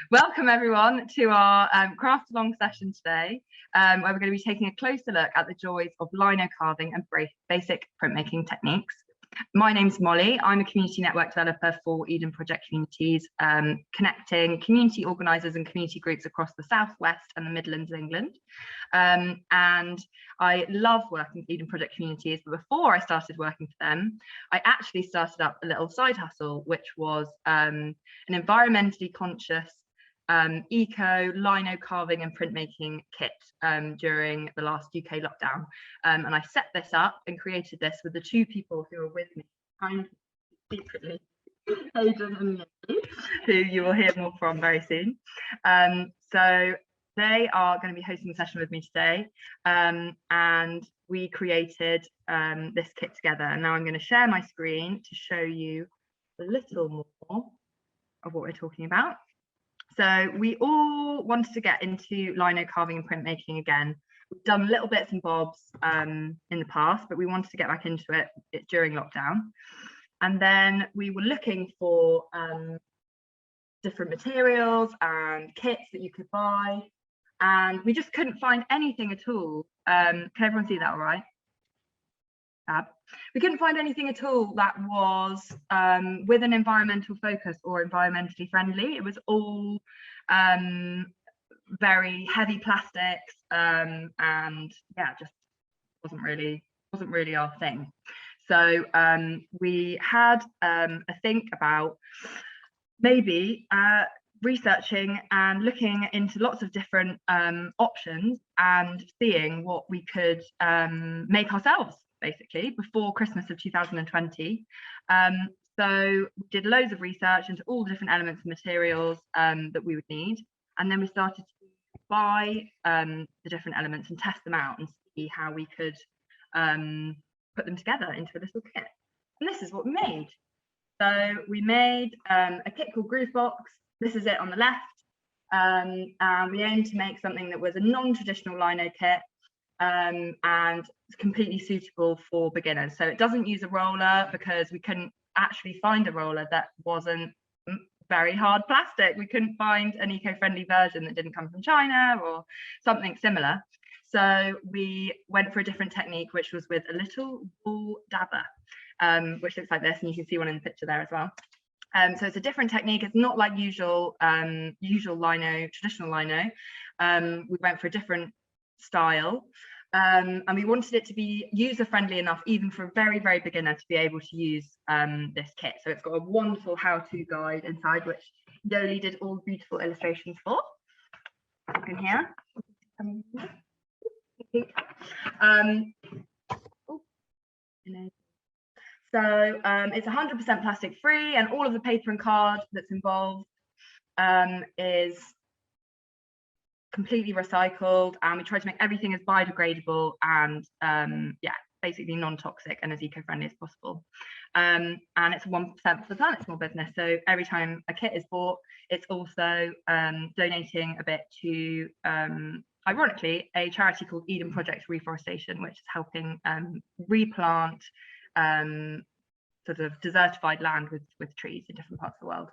Welcome everyone to our craft along session today, where we're going to be taking a closer look at the joys of lino carving and basic printmaking techniques. My name's Molly. I'm a community network developer for Eden Project Communities, connecting community organisers and community groups across the Southwest and the Midlands of England. And I love working with Eden Project Communities, but before I started working for them, I actually started up a little side hustle, which was an environmentally conscious eco lino carving and printmaking kit during the last UK lockdown, and I set this up and created this with the two people who are with me kind of secretly, Haydn and Yoli, who you will hear more from very soon. So they are going to be hosting a session with me today, and we created this kit together, and now I'm going to share my screen to show you a little more of what we're talking about. So we all wanted to get into lino carving and printmaking again. We've done little bits and bobs in the past, but we wanted to get back into it during lockdown. And then we were looking for different materials and kits that you could buy, and we just couldn't find anything at all. Can everyone see that all right? We couldn't find anything at all that was with an environmental focus or environmentally friendly. It was all very heavy plastics, and yeah, just wasn't really our thing. So we had a think about maybe researching and looking into lots of different options and seeing what we could make ourselves, basically, before Christmas of 2020. So we did loads of research into all the different elements and materials that we would need, and then we started to buy the different elements and test them out and see how we could put them together into a little kit. And this is what we made. So we made a kit called Gruuve Box. This is it on the left, and we aimed to make something that was a non-traditional lino kit, and it's completely suitable for beginners. So it doesn't use a roller because we couldn't actually find a roller that wasn't very hard plastic. We couldn't find an eco-friendly version that didn't come from China or something similar. So we went for a different technique, which was with a little wool dabber, which looks like this, and you can see one in the picture there as well. So it's a different technique. It's not like usual lino, traditional lino. We went for a different style, and we wanted it to be user-friendly enough, even for a very, very beginner, to be able to use this kit. So it's got a wonderful how-to guide inside, which Yoli did all the beautiful illustrations for. Look in here. So it's 100% plastic free, and all of the paper and card that's involved is completely recycled, and we tried to make everything as biodegradable and yeah, basically non-toxic and as eco-friendly as possible. And it's 1% for the Planet Small Business. So every time a kit is bought, it's also donating a bit to ironically a charity called Eden Project Reforestation, which is helping replant sort of desertified land with trees in different parts of the world.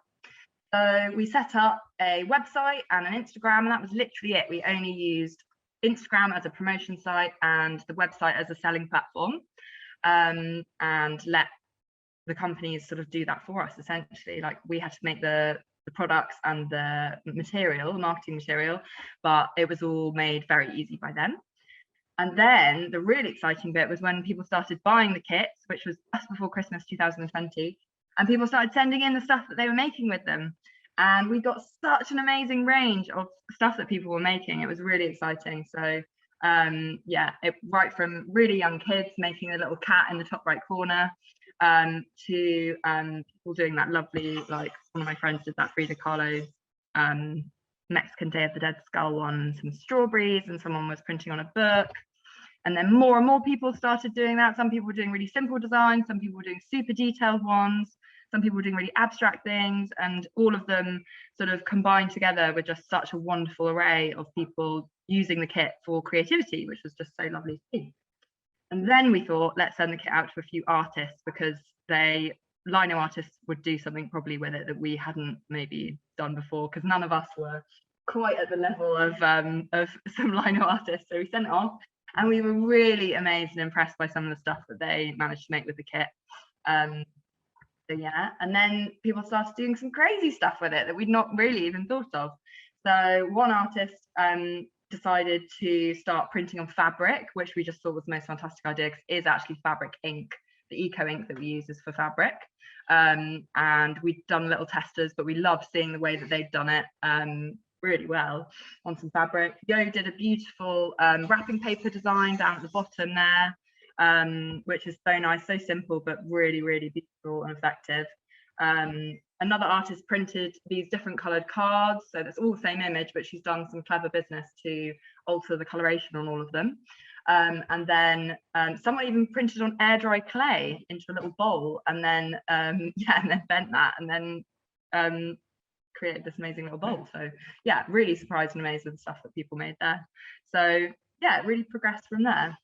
So we set up a website and an Instagram, and that was literally it. We only used Instagram as a promotion site and the website as a selling platform, and let the companies sort of do that for us. Essentially, like, we had to make the products and the material, the marketing material, but it was all made very easy by them. And then the really exciting bit was when people started buying the kits, which was just before Christmas 2020, and people started sending in the stuff that they were making with them. And we got such an amazing range of stuff that people were making. It was really exciting. So yeah, right from really young kids making a little cat in the top right corner, to people doing that lovely, like one of my friends did that Frida Kahlo's Mexican Day of the Dead skull one, some strawberries, and someone was printing on a book. And then more and more people started doing that. Some people were doing really simple designs, some people were doing super detailed ones, some people were doing really abstract things, and all of them sort of combined together with just such a wonderful array of people using the kit for creativity, which was just so lovely to see. And then we thought, let's send the kit out to a few artists, because they Lino artists would do something probably with it that we hadn't maybe done before, because none of us were quite at the level of some Lino artists. So we sent it off, and we were really amazed and impressed by some of the stuff that they managed to make with the kit. So yeah, and then people started doing some crazy stuff with it that we'd not really even thought of. So one artist decided to start printing on fabric, which we just thought was the most fantastic idea, because it is actually fabric ink. The eco ink that we use is for fabric. And we'd done little testers, but we loved seeing the way that they'd done it really well on some fabric. Yo did a beautiful wrapping paper design down at the bottom there, which is so nice, so simple, but really, really beautiful and effective. Another artist printed these different coloured cards, so that's all the same image, but she's done some clever business to alter the coloration on all of them. And then someone even printed on air dry clay into a little bowl, and then yeah, and then bent that, and then created this amazing little bowl. So yeah, really surprised and amazed with the stuff that people made there. So yeah, it really progressed from there.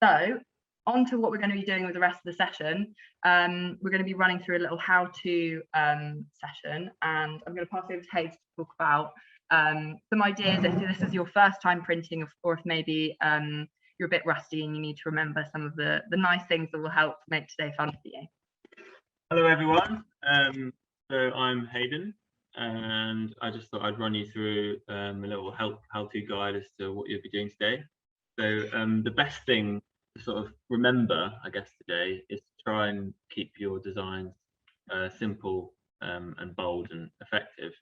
So on to what we're going to be doing with the rest of the session. We're going to be running through a little how-to session, and I'm going to pass over to Haydn to talk about some ideas if this is your first time printing, or if maybe you're a bit rusty and you need to remember some of the nice things that will help make today fun for you. Hello everyone, so I'm Haydn, and I just thought I'd run you through a little how-to guide as to what you'll be doing today. So the best thing to sort of remember, I guess, today is to try and keep your designs simple and bold and effective.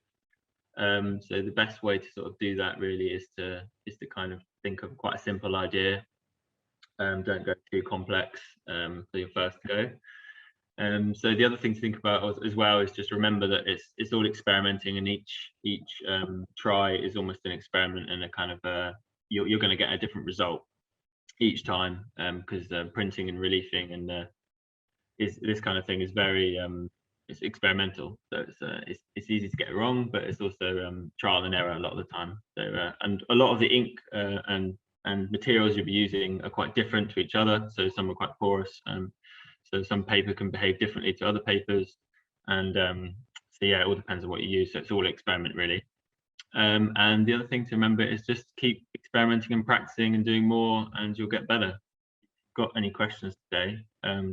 So the best way to sort of do that really is to kind of think of quite a simple idea. Don't go too complex for your first go. So the other thing to think about as well is just remember that it's all experimenting, and each try is almost an experiment, and a kind of you're going to get a different result each time, because printing and reliefing and this kind of thing is very it's experimental, so it's easy to get it wrong, but it's also trial and error a lot of the time. So and a lot of the ink and materials you'll be using are quite different to each other, so some are quite porous, so some paper can behave differently to other papers, and so yeah, it all depends on what you use, so it's all experiment really. And the other thing to remember is just keep experimenting and practicing and doing more, and you'll get better. If you've got any questions today,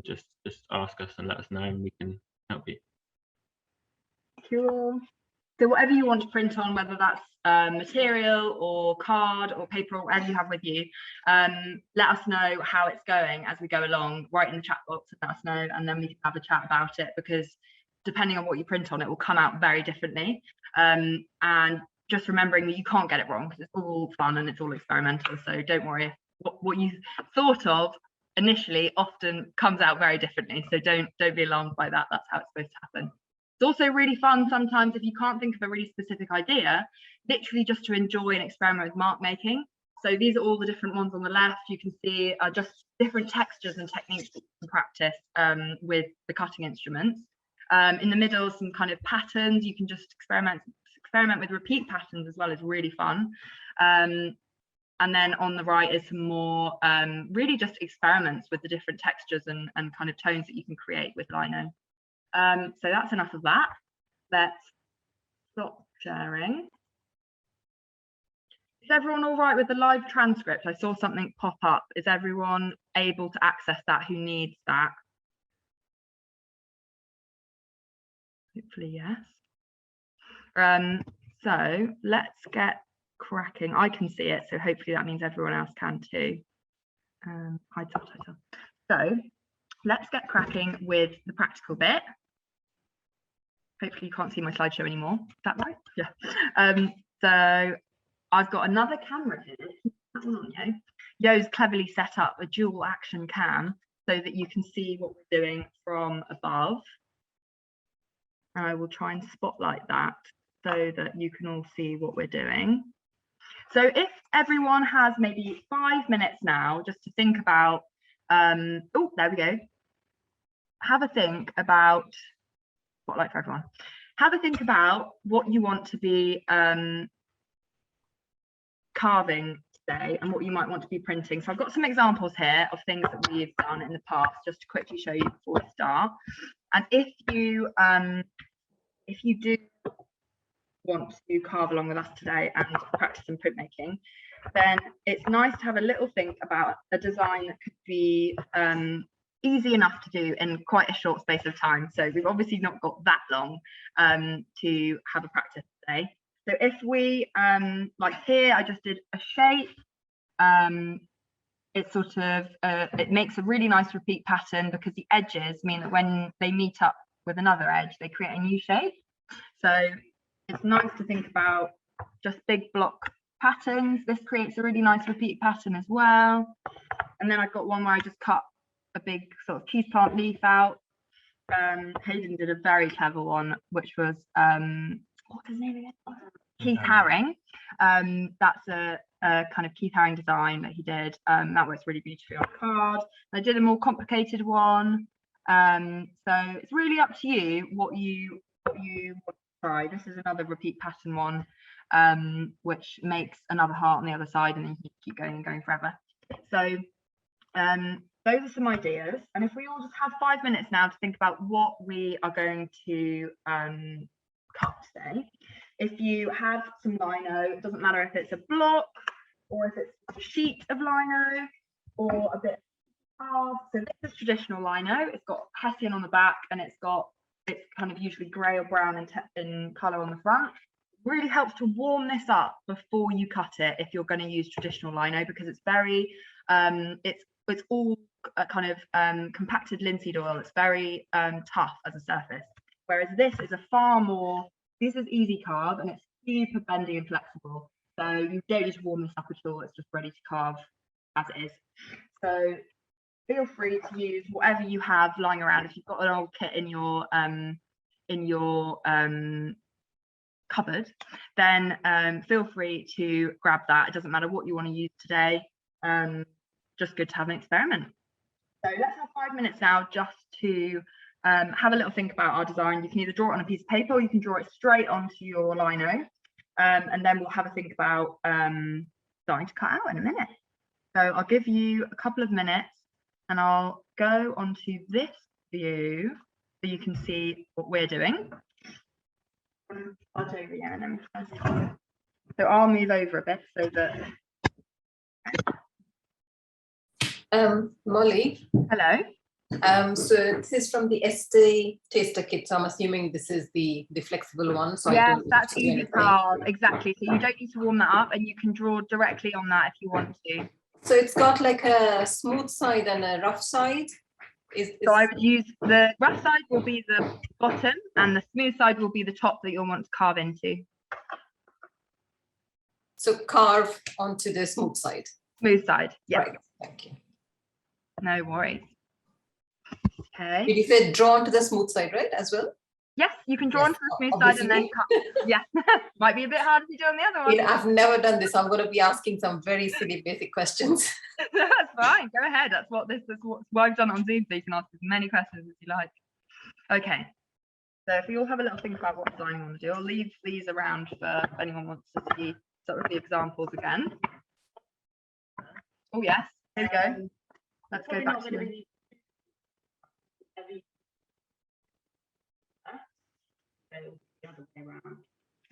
just ask us and let us know, and we can help you. Cool. So whatever you want to print on, whether that's material or card or paper or whatever you have with you, let us know how it's going as we go along. Write in the chat box and let us know, and then we can have a chat about it, because depending on what you print on, it will come out very differently. And just remembering that you can't get it wrong, because it's all fun and it's all experimental. So don't worry, what you thought of initially often comes out very differently. So don't be alarmed by that. That's how it's supposed to happen. It's also really fun sometimes if you can't think of a really specific idea, literally just to enjoy and experiment with mark making. So these are all the different ones on the left. You can see are just different textures and techniques that you can practice with the cutting instruments. In the middle, some kind of patterns. You can just experiment with repeat patterns as well. It's really fun. And then on the right is some more really just experiments with the different textures and kind of tones that you can create with Lino. So that's enough of that. Let's stop sharing. Is everyone all right with the live transcript? I saw something pop up. Is everyone able to access that who needs that? Hopefully, yes. So let's get cracking. I can see it, so hopefully that means everyone else can too. Hide subtitle. So let's get cracking with the practical bit. Hopefully you can't see my slideshow anymore. Is that right? Yeah. So I've got another camera here. That one on Yo. Yo's cleverly set up a dual action cam so that you can see what we're doing from above. And I will try and spotlight that so that you can all see what we're doing. So if everyone has maybe 5 minutes now just to think about, oh, there we go. Have a think about, spotlight for everyone. Have a think about what you want to be carving today and what you might want to be printing. So I've got some examples here of things that we've done in the past, just to quickly show you before we start. And if you do want to carve along with us today and practice some printmaking, then it's nice to have a little think about a design that could be easy enough to do in quite a short space of time. So we've obviously not got that long to have a practice today. So if we, like here, I just did a shape. It sort of, it makes a really nice repeat pattern because the edges mean that when they meet up with another edge, they create a new shape. So it's nice to think about just big block patterns. This creates a really nice repeat pattern as well. And then I've got one where I just cut a big sort of cheese plant leaf out. Haydn did a very clever one, which was what's his name again? Keith Haring. That's a kind of Keith Haring design that he did. That works really beautifully on card. I did a more complicated one. So it's really up to you what you want to try. This is another repeat pattern one, which makes another heart on the other side, and then you keep going and going forever. So those are some ideas, and if we all just have 5 minutes now to think about what we are going to cut today. If you have some lino, it doesn't matter if it's a block or if it's a sheet of lino or a bit of carve. So this is traditional lino. It's got hessian on the back, and it's kind of usually grey or brown in colour on the front. Really helps to warm this up before you cut it if you're going to use traditional lino, because it's very it's all kind of compacted linseed oil. It's very tough as a surface, whereas this is this is easy carve, and it's super bendy and flexible, so you don't need to warm this up at all. It's just ready to carve as it is. So feel free to use whatever you have lying around. If you've got an old kit in your cupboard, then feel free to grab that. It doesn't matter what you want to use today. Just good to have an experiment. So let's have 5 minutes now just to have a little think about our design. You can either draw it on a piece of paper, or you can draw it straight onto your lino, and then we'll have a think about starting to cut out in a minute. So I'll give you a couple of minutes, and I'll go onto this view so you can see what we're doing. I'll do the M&M first. So I'll move over a bit so that. Molly. Hello. So this is from the SD taster kit. So I'm assuming this is the flexible one. So yes, that's easy carve. Exactly. So you don't need to warm that up, and you can draw directly on that if you want to. So it's got like a smooth side and a rough side. So I would use the rough side will be the bottom, and the smooth side will be the top that you'll want to carve into. So carve onto the smooth side. Smooth side. Yeah. Right. Thank you. No worries. Okay. Did you say draw onto the smooth side, right, as well? Yes, you can draw onto the smooth side and then cut. Yeah. Might be a bit harder to do on the other one. You know, I've never done this. I'm going to be asking some very silly basic questions. That's fine. Go ahead. That's what I've done on Zoom, so you can ask as many questions as you like. Okay. So if we all have a little think about what design you want to do, I'll leave these around for if anyone wants to see sort of the examples again. Oh yes, here we go. Let's go back to the...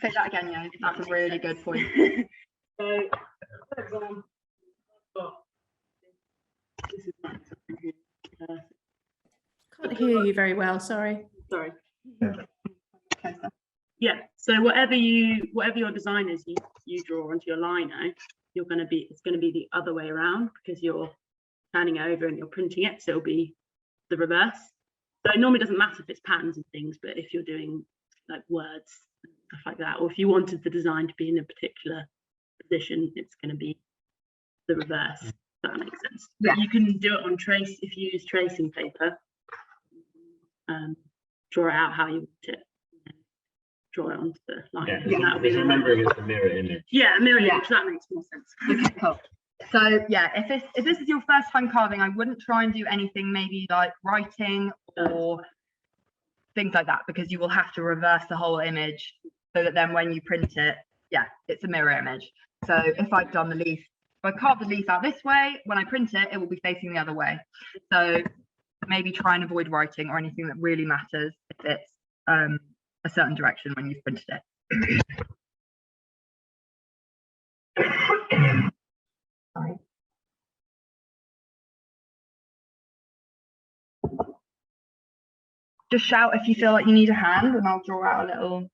Say that again, yeah. That's a really good point. So, for example, this is Can't hear you very well, sorry. sorry. Yeah. So whatever your design is, you draw onto your lino, it's going to be the other way around, because you're turning it over and you're printing it, so it'll be the reverse. So it normally doesn't matter if it's patterns and things, but if you're doing like words and stuff like that, or if you wanted the design to be in a particular position, it's going to be the reverse. If that makes sense. Yeah. But you can do it on trace if you use tracing paper. Draw it out how you want it. Draw it onto the line. Yeah, just remembering it's a mirror image. Yeah, a mirror image. That makes more sense. Okay, cool. So yeah, if this is your first time carving, I wouldn't try and do anything maybe like writing or things like that, because you will have to reverse the whole image so that then when you print it, yeah, it's a mirror image. So if I've done the leaf, if I carve the leaf out this way, when I print it, it will be facing the other way. So maybe try and avoid writing or anything that really matters if it's a certain direction when you've printed it. Sorry. Just shout if you feel like you need a hand and I'll draw out a little.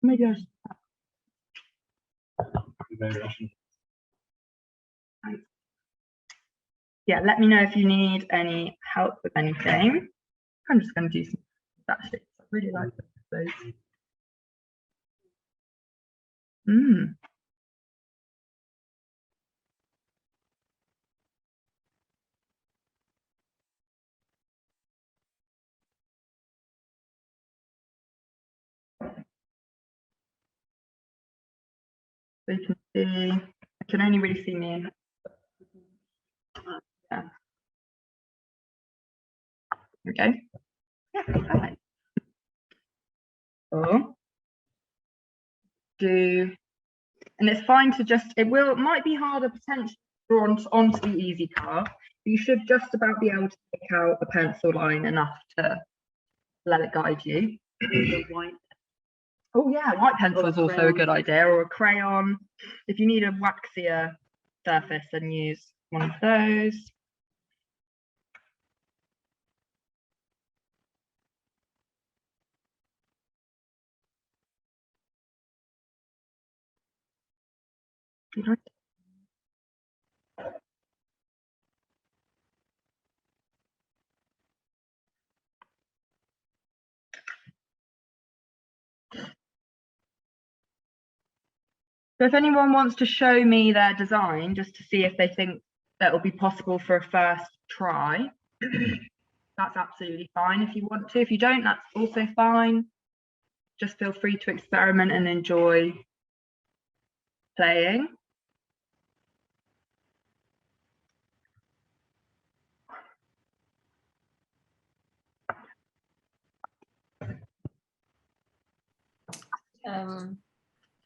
Maybe I should. Yeah, let me know if you need any help with anything. I'm just going to do some that shit. I really like those. So you can see, I can only really see me. Yeah. Okay. Yeah, perfect. So and it's fine to just, it might be harder potentially to draw onto the easy carve, but you should just about be able to pick out the pencil line enough to let it guide you. Oh yeah, white pencil is also a good idea, or a crayon. If you need a waxier surface, then use one of those. So if anyone wants to show me their design, just to see if they think that will be possible for a first try, that's absolutely fine if you want to. If you don't, that's also fine. Just feel free to experiment and enjoy playing.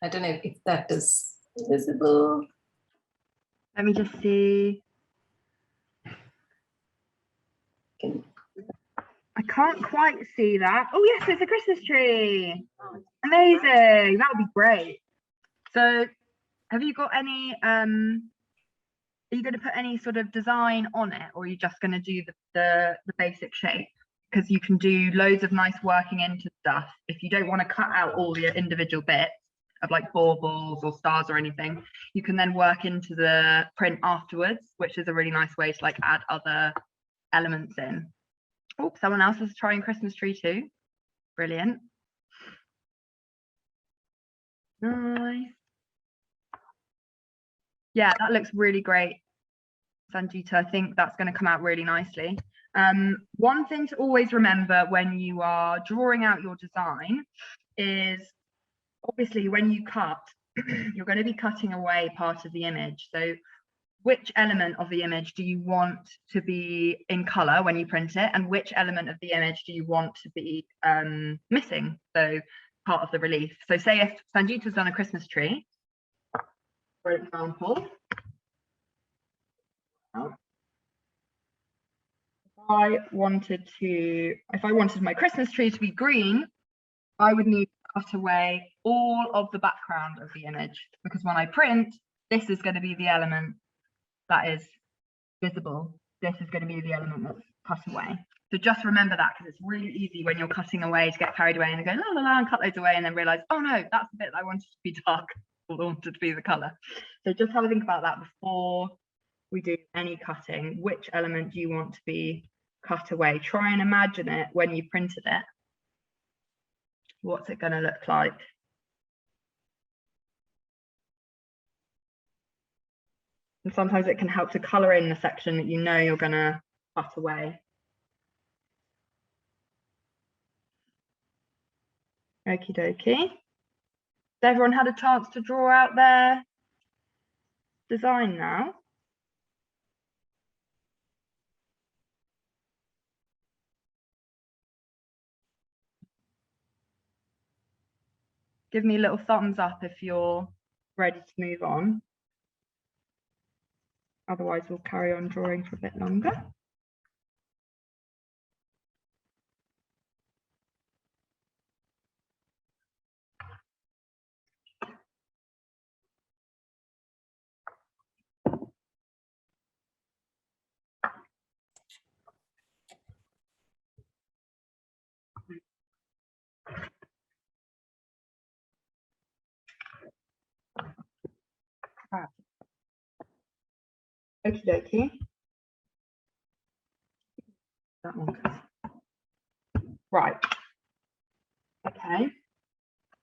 I don't know if that is visible. Let me just see. I can't quite see that. Oh yes, it's a Christmas tree. Amazing, that would be great. So have you got any, are you going to put any sort of design on it, or are you just going to do the basic shape? Because you can do loads of nice working into stuff. If you don't want to cut out all the individual bits of like baubles or stars or anything, you can then work into the print afterwards, which is a really nice way to like add other elements in. Oh, someone else is trying Christmas tree too. Brilliant. Nice. Yeah, that looks really great, Sanjita. I think that's going to come out really nicely. One thing to always remember when you are drawing out your design is obviously when you cut, you're going to be cutting away part of the image. So which element of the image do you want to be in color when you print it, and which element of the image do you want to be missing? So part of the relief. So say if Sanjita's done a Christmas tree, for example, if I wanted my Christmas tree to be green, I would need to cut away all of the background of the image, because when I print, this is going to be the element that is visible. This is going to be the element that's cut away. So just remember that, because it's really easy when you're cutting away to get carried away and go la la la and cut those away and then realize, oh no, that's the bit that I wanted to be dark or wanted to be the color. So just have a think about that before we do any cutting. Which element do you want to be cut away? Try and imagine it when you printed it. What's it going to look like? And sometimes it can help to color in the section that you know you're going to cut away. Okie dokie. Has everyone had a chance to draw out their design now? Give me a little thumbs up if you're ready to move on. otherwise we'll carry on drawing for a bit longer. Okie dokie. That one. Right. Okay.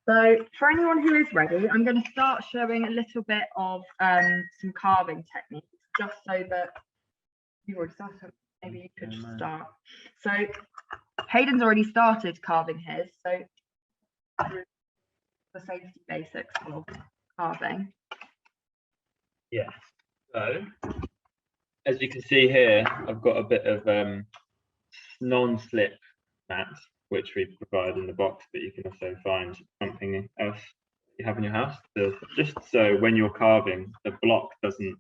So for anyone who is ready, I'm going to start showing a little bit of some carving techniques, just so that you've already started. Maybe you could just start. So Haydn's already started carving his, so the safety basics of carving. Yeah. So as you can see here, I've got a bit of non-slip mats, which we provide in the box, but you can also find something else you have in your house. Just so when you're carving, the block doesn't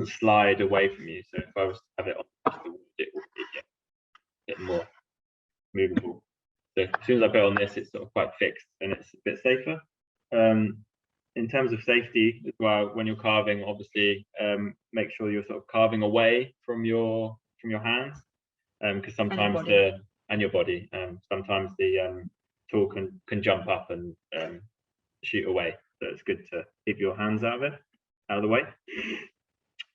slide away from you. So if I was to have it on the wood, it would be a bit more movable. So as soon as I put it on this, it's sort of quite fixed and it's a bit safer. In terms of safety as well, when you're carving, obviously make sure you're sort of carving away from your hands, because sometimes your body sometimes the tool can jump up and shoot away. So it's good to keep your hands out of the way.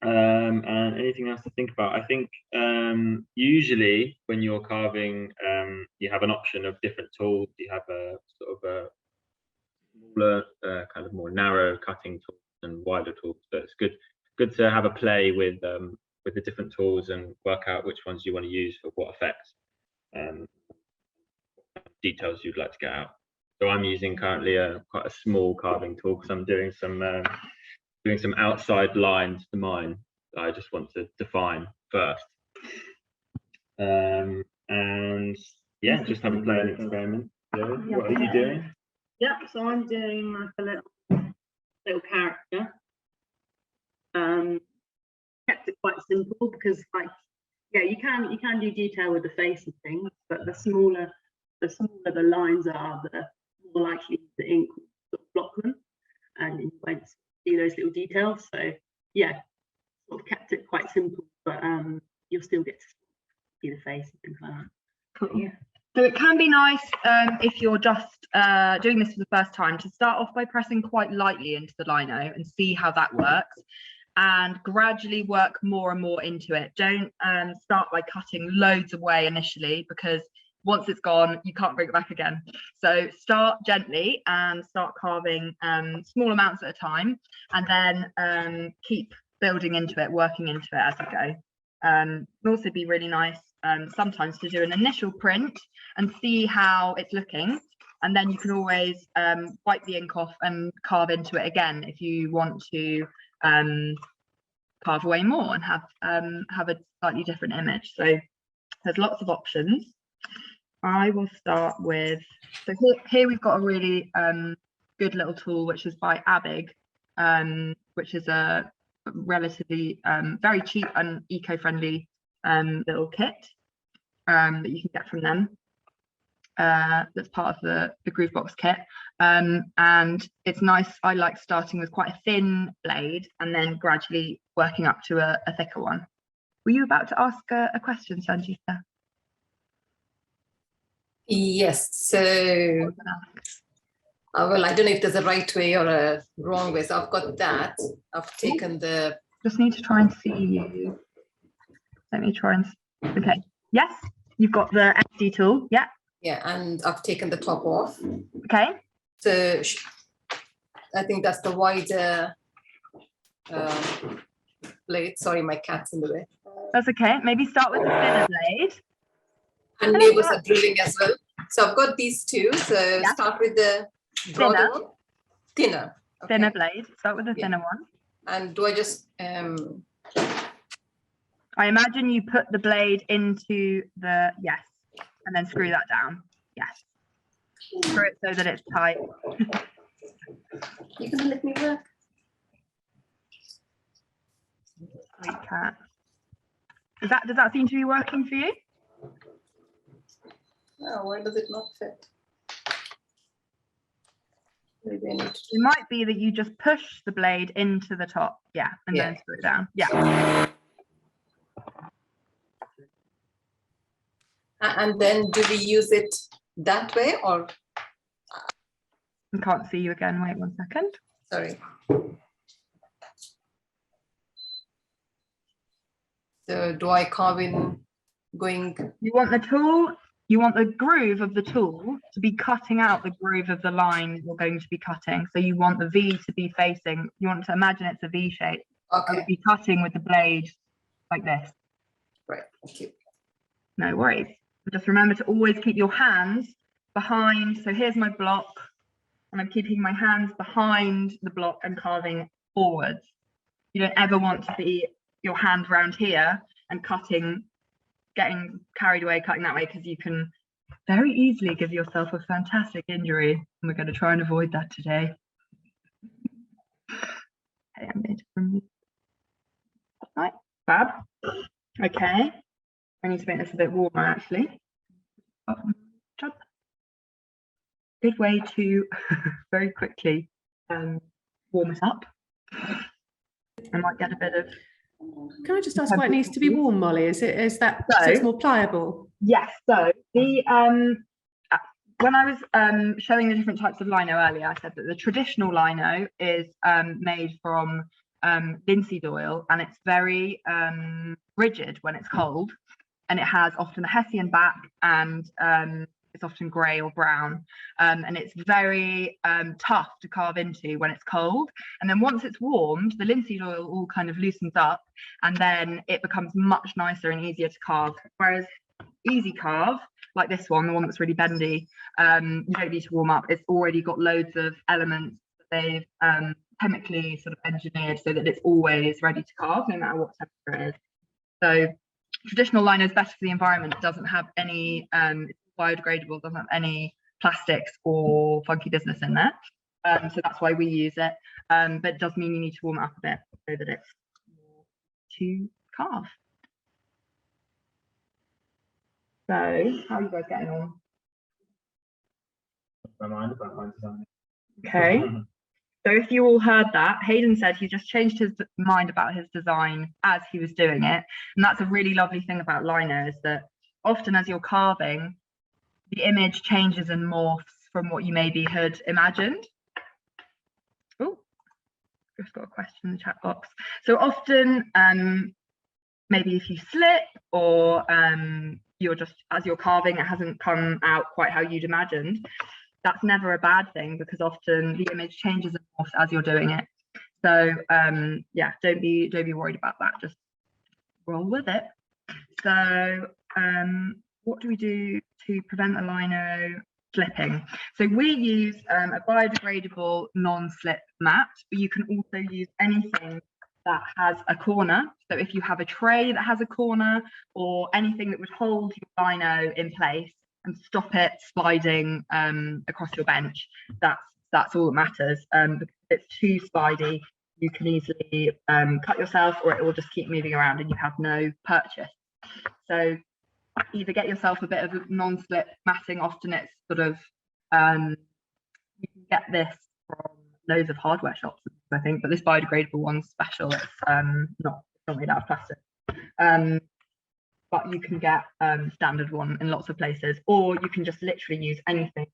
And anything else to think about? I think usually when you're carving, you have an option of different tools. You have a sort of a smaller, kind of more narrow cutting tools and wider tools. So it's good to have a play with the different tools and work out which ones you want to use for what effect, details you'd like to get out. So I'm using currently quite a small carving tool because I'm doing some outside lines to mine that I just want to define first. And yeah, just have a play and experiment. What are you doing? Yeah, so I'm doing like a little character. Kept it quite simple because, like, yeah, you can do detail with the face and things, but the smaller the lines are, the more likely the ink will sort of block them, and you won't see those little details. So yeah, sort of kept it quite simple, but you'll still get to see the face and things like that. Cool. Yeah. So it can be nice if you're just doing this for the first time to start off by pressing quite lightly into the lino and see how that works, and gradually work more and more into it. Don't start by cutting loads away initially, because once it's gone, you can't bring it back again. So start gently and start carving small amounts at a time, and then keep building into it, working into it as you go. It can also be really nice sometimes to do an initial print and see how it's looking, and then you can always wipe the ink off and carve into it again if you want to carve away more and have a slightly different image. So there's lots of options. I will start with, so here we've got a really good little tool, which is by Abig, which is a relatively very cheap and eco-friendly little kit that you can get from them. That's part of the Gruuve Box kit, and it's nice. I like starting with quite a thin blade and then gradually working up to a thicker one. Were you about to ask a question, Sanjita? Yes, so well, I don't know if there's a right way or a wrong way. So I've got that. I've taken the. Just need to try and see you. Let me try and. Okay. Yes, you've got the SD tool. Yeah. Yeah, and I've taken the top off. Okay. So I think that's the wider blade. Sorry, my cat's in the way. That's okay. Maybe start with the thinner blade. And neighbors are drilling as well. So I've got these two. So start with the broader one. Thinner. Okay. Thinner blade. Start with the thinner one. And do I just I imagine you put the blade into the and then screw that down. Yes. Screw it so that it's tight. You gonna let me work? Sweet cat. Does that seem to be working for you? Oh, why does it not fit? Maybe I need to. It might be that you just push the blade into the top, yeah, and then screw it down. Yeah. And then do we use it that way or? I can't see you again. Wait 1 second. Sorry. So do I carve in going? You want the tool, you want the groove of the tool to be cutting out the groove of the line you're going to be cutting. So you want the V to be facing, you want to imagine it's a V shape. I Okay, would be cutting with the blade like this. right, thank you. No worries. But just remember to always keep your hands behind. So here's my block, and I'm keeping my hands behind the block and carving forwards. You don't ever want to be your hand round here and cutting, getting carried away, cutting that way, because you can very easily give yourself a fantastic injury. And we're going to try and avoid that today. Okay, I'm going to remove. Right, fab. Okay, I need to make this a bit warmer actually. Oh, job. Good way to very quickly warm it up. I might get a bit of. Can I just ask why it needs to be warm, Molly? Is that so it's more pliable? Yes. So the when I was showing the different types of lino earlier, I said that the traditional lino is made from linseed oil, and it's very rigid when it's cold, and it has often a Hessian back, and it's often grey or brown, and it's very tough to carve into when it's cold. And then once it's warmed, the linseed oil all kind of loosens up, and then it becomes much nicer and easier to carve. Whereas easy carve, like this one, the one that's really bendy, you don't need to warm up. It's already got loads of elements that they've chemically sort of engineered so that it's always ready to carve, no matter what temperature it is. So traditional lino is better for the environment. It doesn't have any biodegradable, doesn't have any plastics or funky business in there, so that's why we use it, but it does mean you need to warm it up a bit so that it's more to carve. So how are you guys getting on? My mind about my design. Okay, so if you all heard that, Haydn said he just changed his mind about his design as he was doing it, and that's a really lovely thing about lino, is that often as you're carving, the image changes and morphs from what you maybe had imagined. Oh, just got a question in the chat box. So often, maybe if you slip or you're just, as you're carving, it hasn't come out quite how you'd imagined, that's never a bad thing, because often the image changes and morphs as you're doing it. So yeah, don't be worried about that. Just roll with it. So what do we do to prevent the lino slipping? So we use a biodegradable non-slip mat, but you can also use anything that has a corner. So if you have a tray that has a corner, or anything that would hold your lino in place and stop it sliding across your bench, that's all that matters. Because if it's too slidey, you can easily cut yourself, or it will just keep moving around and you have no purchase. So either get yourself a bit of a non-slip matting. Often it's sort of you can get this from loads of hardware shops, I think, but this biodegradable one's special. It's not made out of plastic, but you can get standard one in lots of places, or you can just literally use anything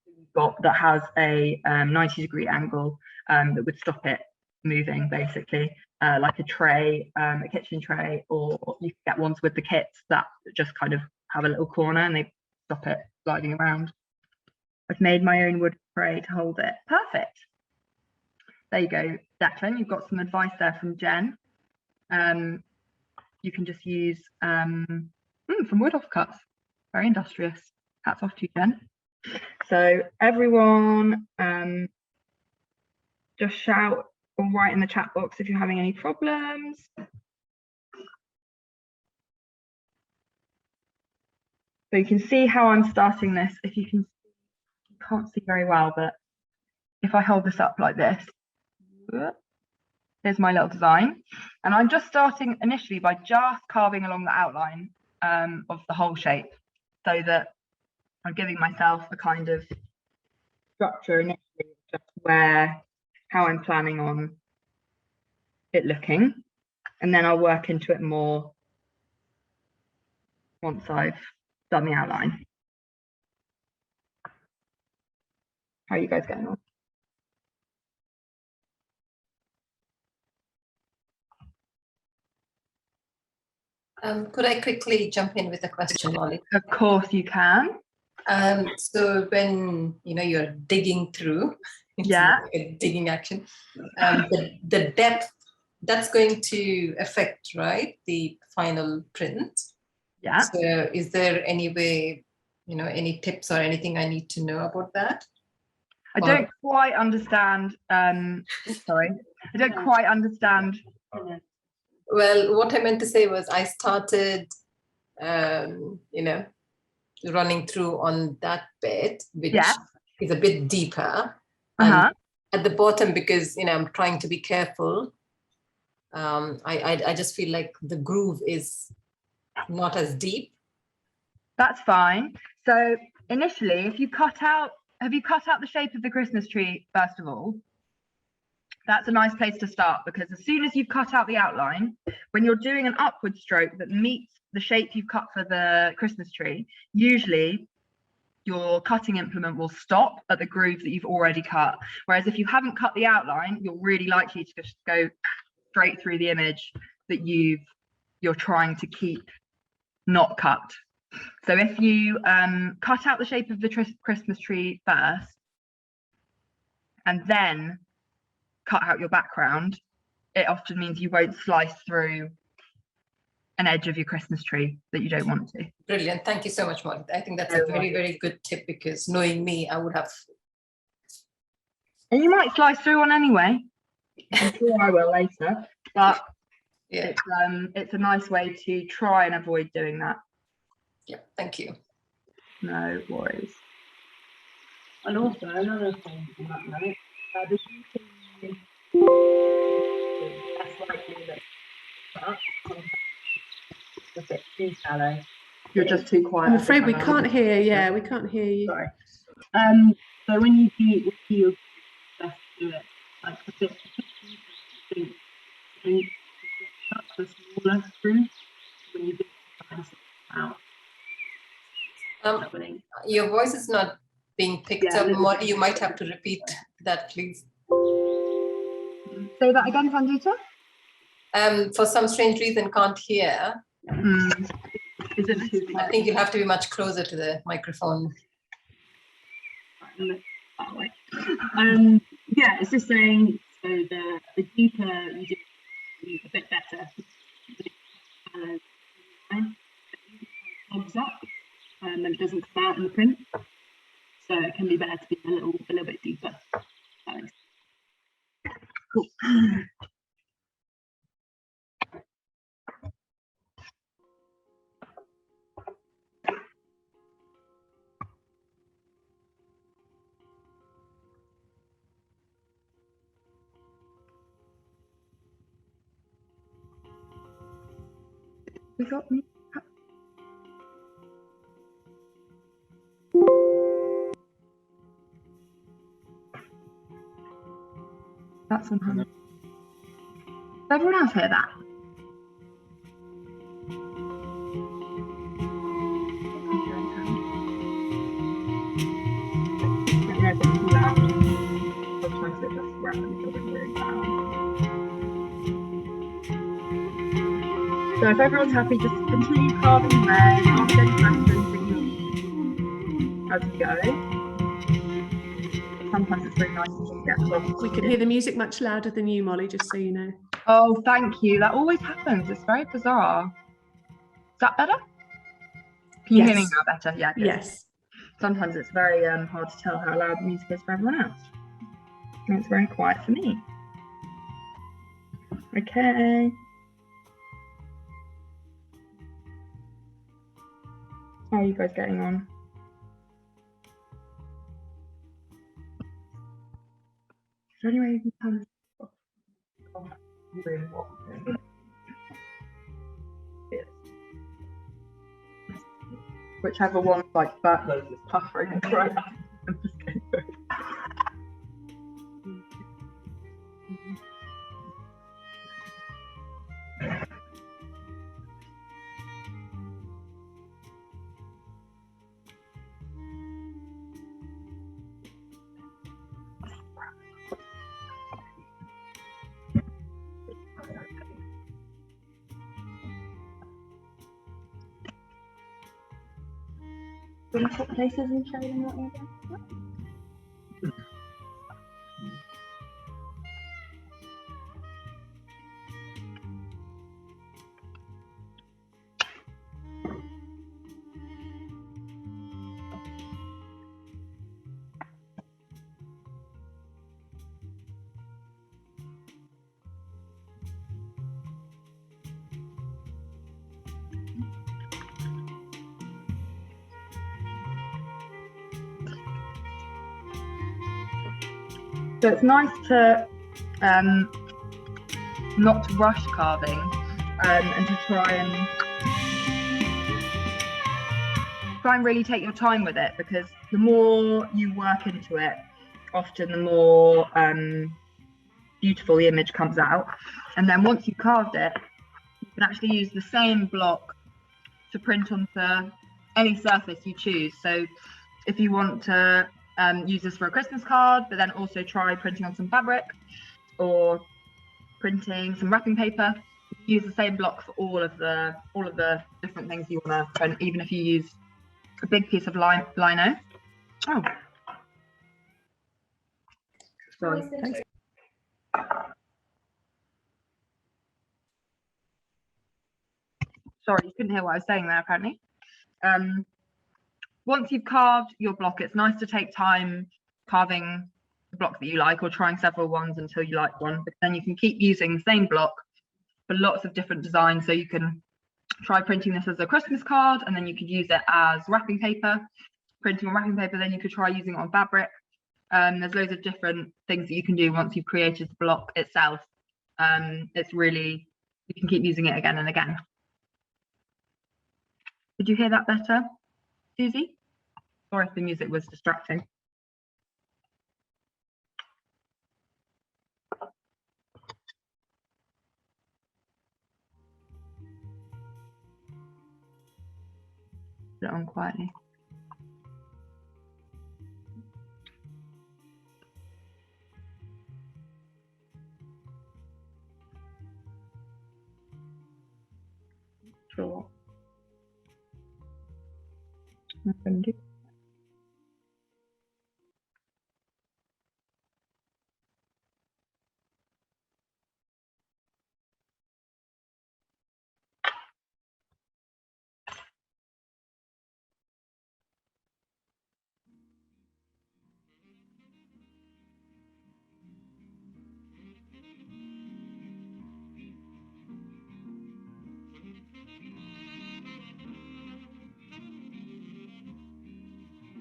you've got that has a 90-degree angle that would stop it moving, basically, like a tray, a kitchen tray, or you can get ones with the kits that just kind of have a little corner and they stop it sliding around. I've made my own wood tray to hold it. Perfect. There you go, Declan. You've got some advice there from Jen. You can just use some wood offcuts. Very industrious. Hats off to you, Jen. So everyone, just shout or write in the chat box if you're having any problems. So you can see how I'm starting this. If you can't see very well, but if I hold this up like this, here's my little design. And I'm just starting initially by just carving along the outline of the whole shape, so that I'm giving myself a kind of structure initially, just how I'm planning on it looking. And then I'll work into it more once I've done the outline. How are you guys getting on? Could I quickly jump in with a question, Molly? Of course you can. So when you're digging through, it's Yeah. like a digging action. The depth, that's going to affect, right, the final print. Yeah. So is there any way, any tips or anything I need to know about that? I don't quite understand. Sorry, I don't quite understand. Well, what I meant to say was I started, running through on that bit, which is a bit deeper. And at the bottom, because I'm trying to be careful, I just feel like the groove is not as deep. That's fine. So initially, have you cut out the shape of the Christmas tree first of all? That's a nice place to start, because as soon as you've cut out the outline, when you're doing an upward stroke that meets the shape you've cut for the Christmas tree, usually your cutting implement will stop at the groove that you've already cut. Whereas if you haven't cut the outline, you're really likely to just go straight through the image that you're trying to keep not cut. So if you cut out the shape of the Christmas tree first and then cut out your background, it often means you won't slice through an edge of your Christmas tree that you don't want to. Brilliant. Thank you so much, Molly. I think that's a very, very good tip, because knowing me, I would have. And you might slice through one anyway. I'm sure I will later, but yeah, it's a nice way to try and avoid doing that. Yeah, thank you. No worries. And also another thing on that note, the less likely that a bit too shallow. You're just too quiet. I'm afraid we can't hear. Yeah, we can't hear you. Sorry. So when you do best do it like a bit deeper, and cut the smaller screws when you do out. Your voice is not being picked up, Molly. You might have to repeat that, please. Say that again, Vandita. For some strange reason, can't hear. Is it I think you'll have to be much closer to the microphone. Yeah, it's just saying, so the deeper you do, a bit better. Comes up, and it doesn't come out in the print, so it can be better to be a little bit deeper. Cool. We got me. That's on. Does everyone else hear that? Sometimes it just rap a little bit really loud. So if everyone's happy, just continue carving away, ask any questions as you go. Sometimes it's really nice to just get lost. We can hear the music much louder than you, Molly, just so you know. Oh, thank you. That always happens. It's very bizarre. Is that better? Can you hear me now better? Yeah. Good. Yes. Sometimes it's very hard to tell how loud the music is for everyone else. And it's very quiet for me. Okay. How are you guys getting on? Is there any way you can tell us? doing what we're doing. Whichever one's like furthest is puffering and crying. I'm just going through. Do you swap places and show them what you're doing? So it's nice to not to rush carving and to try and really take your time with it, because the more you work into it, often the more beautiful the image comes out. And then once you've carved it, you can actually use the same block to print onto any surface you choose. So if you want to use this for a Christmas card, but then also try printing on some fabric or printing some wrapping paper, use the same block for all of the different things you want to print, even if you use a big piece of lino. Oh, sorry. Thanks. Sorry, you couldn't hear what I was saying there, apparently. Once you've carved your block, it's nice to take time carving the block that you like, or trying several ones until you like one, but then you can keep using the same block for lots of different designs. So you can try printing this as a Christmas card, and then you could use it as wrapping paper, printing on wrapping paper, then you could try using it on fabric. There's loads of different things that you can do once you've created the block itself. It's really, you can keep using it again and again. Did you hear that better, Susie? Or if the music was distracting. Put it on quietly. Sure. Thank you.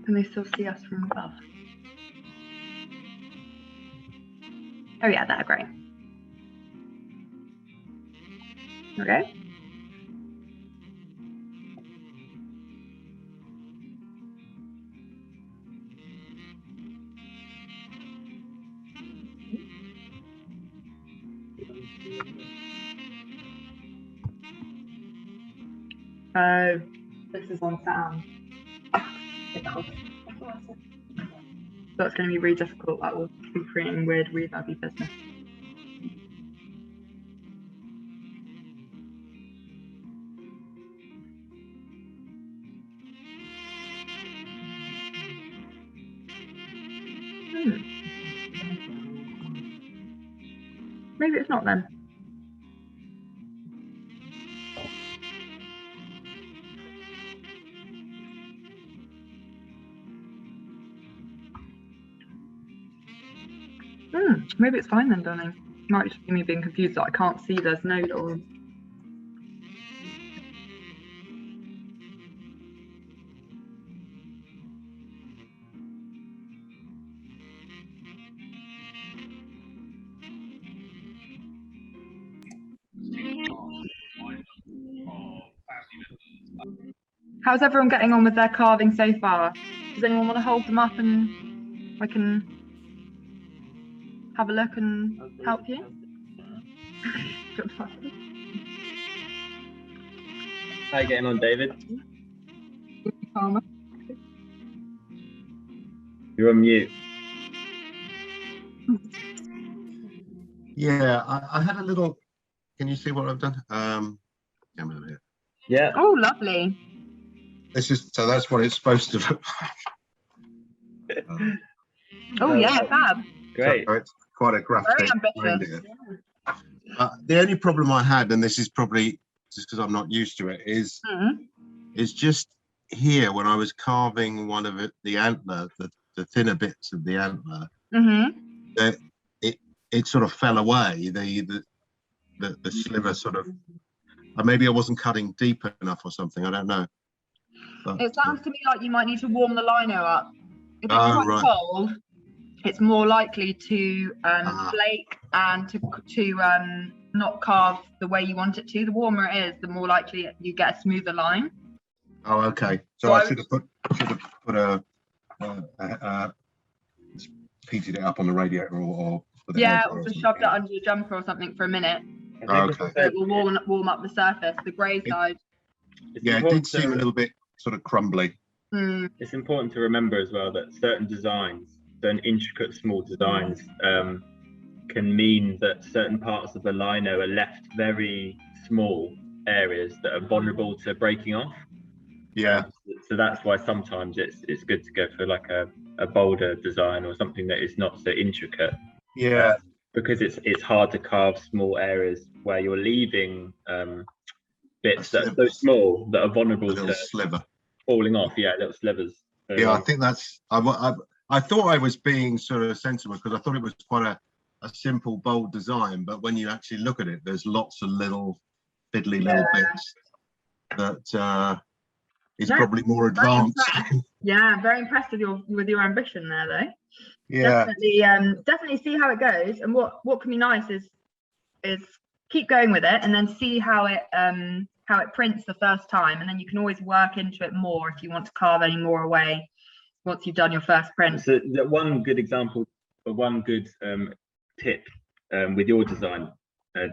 Can they still see us from above? Oh yeah, they're great. Okay. Oh, this is on sound. That's going to be really difficult. That will be creating weird reverby business. Maybe it's not then. Maybe it's fine then, darling. Might just be me being confused that I can't see there's no little. How's everyone getting on with their carving so far? Does anyone want to hold them up and I can have a look and help you? Good luck. How you getting on, David? You're on mute. Yeah, I had a little. Can you see what I've done? Camera here. Yeah. Oh, lovely. This is so. That's what it's supposed to look Oh yeah, fab. Great. So it's quite a graphic. Very ambitious. The only problem I had, and this is probably just because I'm not used to it, is just here when I was carving one of the antler, the thinner bits of the antler, it sort of fell away. The sliver sort of. Maybe I wasn't cutting deep enough or something. I don't know. But, It sounds to me like you might need to warm the lino up. If it's Oh, quite right. cold, it's more likely to flake and to not carve the way you want it to. The warmer it is, the more likely you get a smoother line. Oh, okay. So I should have put just heated it up on the radiator or with a Yeah, hairdryer or or just something. shoved it under your jumper or something for a minute. Okay. It will warm up the surface, the grey side. Yeah, it did seem a little bit sort of crumbly. It's important to remember as well that certain designs, certain intricate small designs, can mean that certain parts of the lino are left very small areas that are vulnerable to breaking off. Yeah. So that's why sometimes it's good to go for like a bolder design or something that is not so intricate. Yeah. Because it's hard to carve small areas where you're leaving bits that are so small that are vulnerable to sliver falling off. Yeah, little slivers. So, yeah, I think that's. I thought I was being sort of sensible because I thought it was quite a simple, bold design. But when you actually look at it, there's lots of little fiddly little bits that is probably more advanced. Yeah, very impressed with your ambition there, though. Yeah, definitely see how it goes. And what can be nice is keep going with it and then see how it prints the first time, and then you can always work into it more if you want to carve any more away once you've done your first print. So one good example, or one good tip with your design,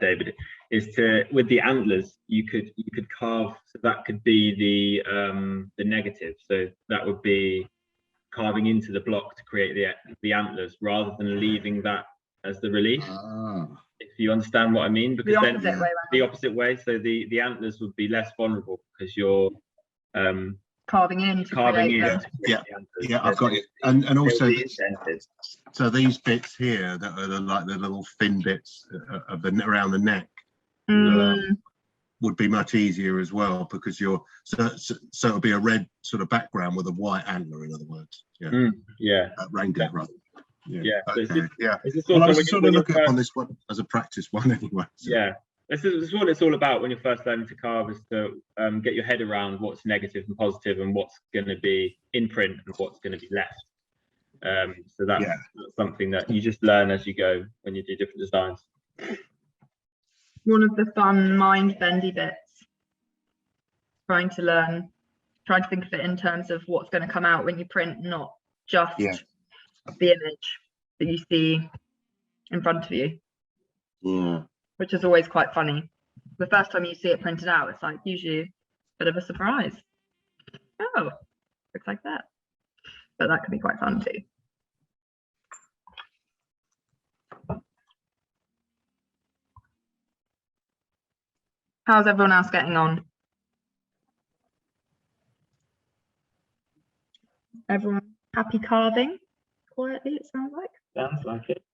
David, is with the antlers you could carve. So that could be the negative. So that would be carving into the block to create the antlers rather than leaving that as the relief. If you understand what I mean, because the opposite way. So the antlers would be less vulnerable because you're carving in. Yeah, I've got it. And also, so these bits here that are like the little thin bits of around the neck would be much easier as well because so it'll be a red sort of background with a white antler, in other words. Reindeer rather. Okay. Well, I was sort of looking on this one as a practice one anyway. So. Yeah, this is what it's all about when you're first learning to carve, is to get your head around what's negative and positive and what's going to be in print and what's going to be left. So that's something that you just learn as you go when you do different designs. One of the fun mind-bendy bits, trying to think of it in terms of what's going to come out when you print, not just the image that you see in front of you. Yeah. Which is always quite funny. The first time you see it printed out, it's like usually a bit of a surprise. Oh, looks like that. But that can be quite fun too. How's everyone else getting on? Everyone happy carving? Quietly, it sounds like. Sounds like it.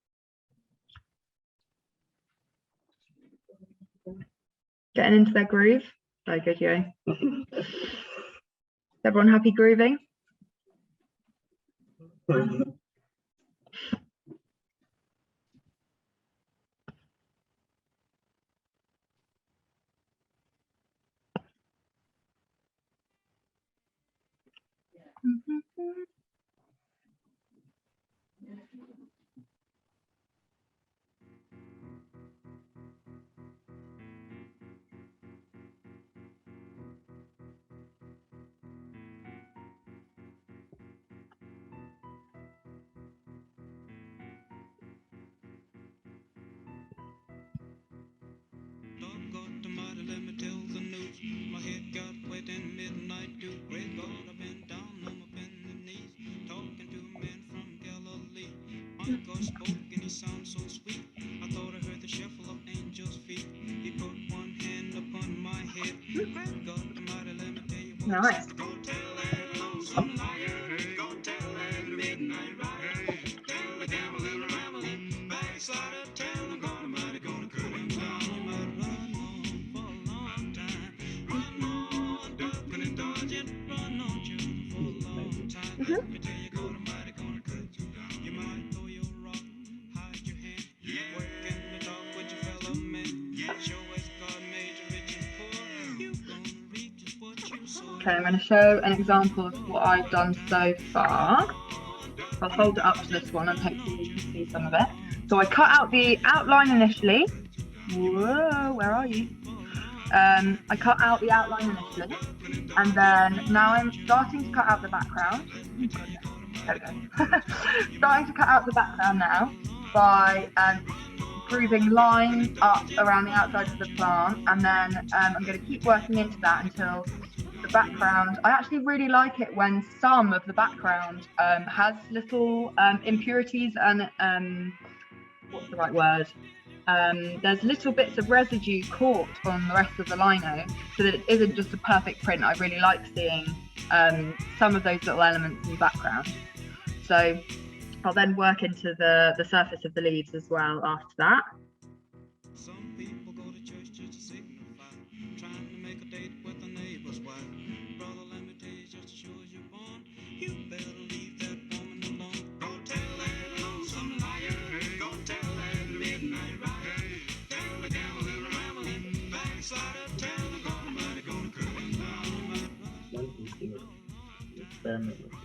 Getting into their groove. Very good, Yo. Is everyone happy grooving? My head got wet in midnight dew. Great God, I've been down on my bended knees, talking to a man from Galilee. My God spoke and he sounded so sweet. I thought I heard the shuffle of angels' feet. He put one hand upon my head. Great God, the mighty, let me tell you what he Nice. said. Go tell that lonesome liar. Go tell that midnight rider. Tell the gambling, rambling, backslider. Tell him God Almighty gonna cut him down. He might run on for a long time. Run on, ducking and dodging. Run on, children, for a long time. Let me tell you, God Almighty gonna cut you down. You might throw your rock, hide your hand. Working the talk with your fellow man. Show us God made you rich and poor. You gonna reap just what you sow. Okay, I'm going to show an example of what I've done so far. I'll hold it up to this one and hopefully you can see some of it. So I cut out the outline initially. Whoa, where are you? I cut out the outline initially, and then now I'm starting to cut out the background. There we go. Starting to cut out the background now by grooving lines up around the outside of the plant, and then I'm going to keep working into that until the background. I actually really like it when some of the background has little impurities and what's the right word? There's little bits of residue caught on the rest of the lino, so that it isn't just a perfect print. I really like seeing some of those little elements in the background. So I'll then work into the surface of the leaves as well after that. Some people go to church just to signify, trying to make a date with a neighbor's wife. Brother, let me tell you, just as sure as you're born, you better leave that woman alone. Go tell that lonesome liar. Go tell that midnight rider. Tell the gambling, rambling, backslider. Tell the God Almighty gonna cut him down. Experiment with this.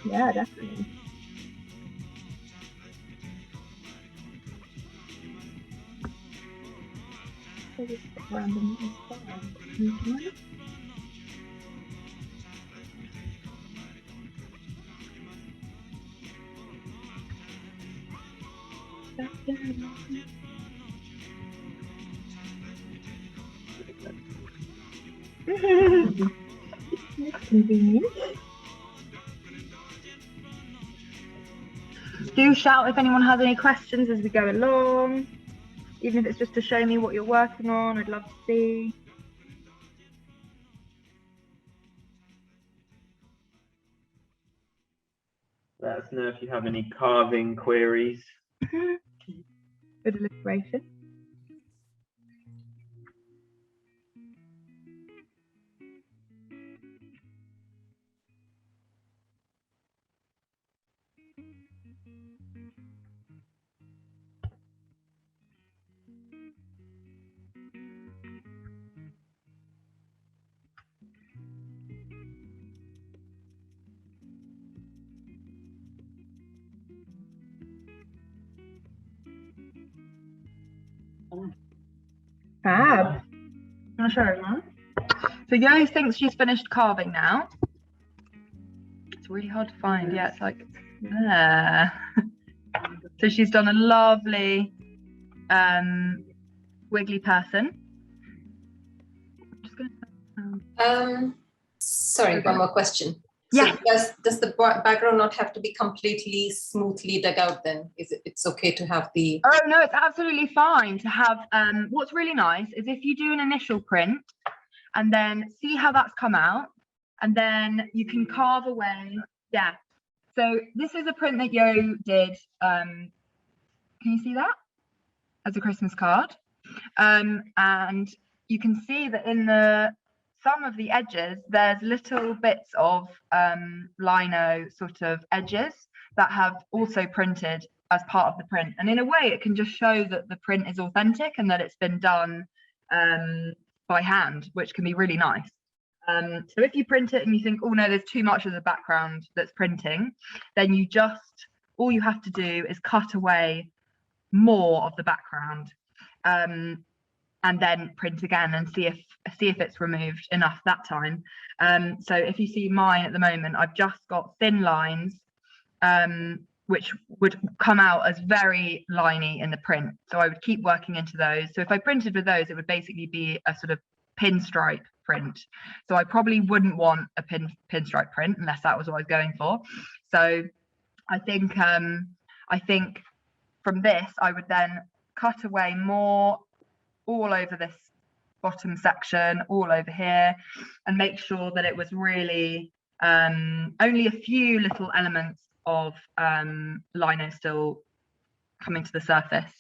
Yeah, definitely. Do shout if anyone has any questions as we go along, even if it's just to show me what you're working on. I'd love to see. Let us know if you have any carving queries. Good alliteration. Fab. I'm gonna show everyone. So Yo thinks she's finished carving now. It's really hard to find. Yeah, it's like there. So she's done a lovely wiggly person. I'm just gonna, Sorry, one more question. Yeah. So does the background not have to be completely smoothly dug out then? It's okay to have the... Oh no, it's absolutely fine to have, what's really nice is if you do an initial print and then see how that's come out, and then you can carve away. Yeah. So this is a print that Yo did. Can you see that? As a Christmas card. And you can see that in some of the edges, there's little bits of lino sort of edges that have also printed as part of the print. And in a way, it can just show that the print is authentic and that it's been done by hand, which can be really nice. So if you print it and you think, oh no, there's too much of the background that's printing, then all you have to do is cut away more of the background, and then print again and see if it's removed enough that time. So if you see mine at the moment, I've just got thin lines, which would come out as very liney in the print. So I would keep working into those. So if I printed with those, it would basically be a sort of pinstripe print. So I probably wouldn't want a pinstripe print unless that was what I was going for. So I think from this, I would then cut away more all over this bottom section, all over here, and make sure that it was really only a few little elements of lino still coming to the surface,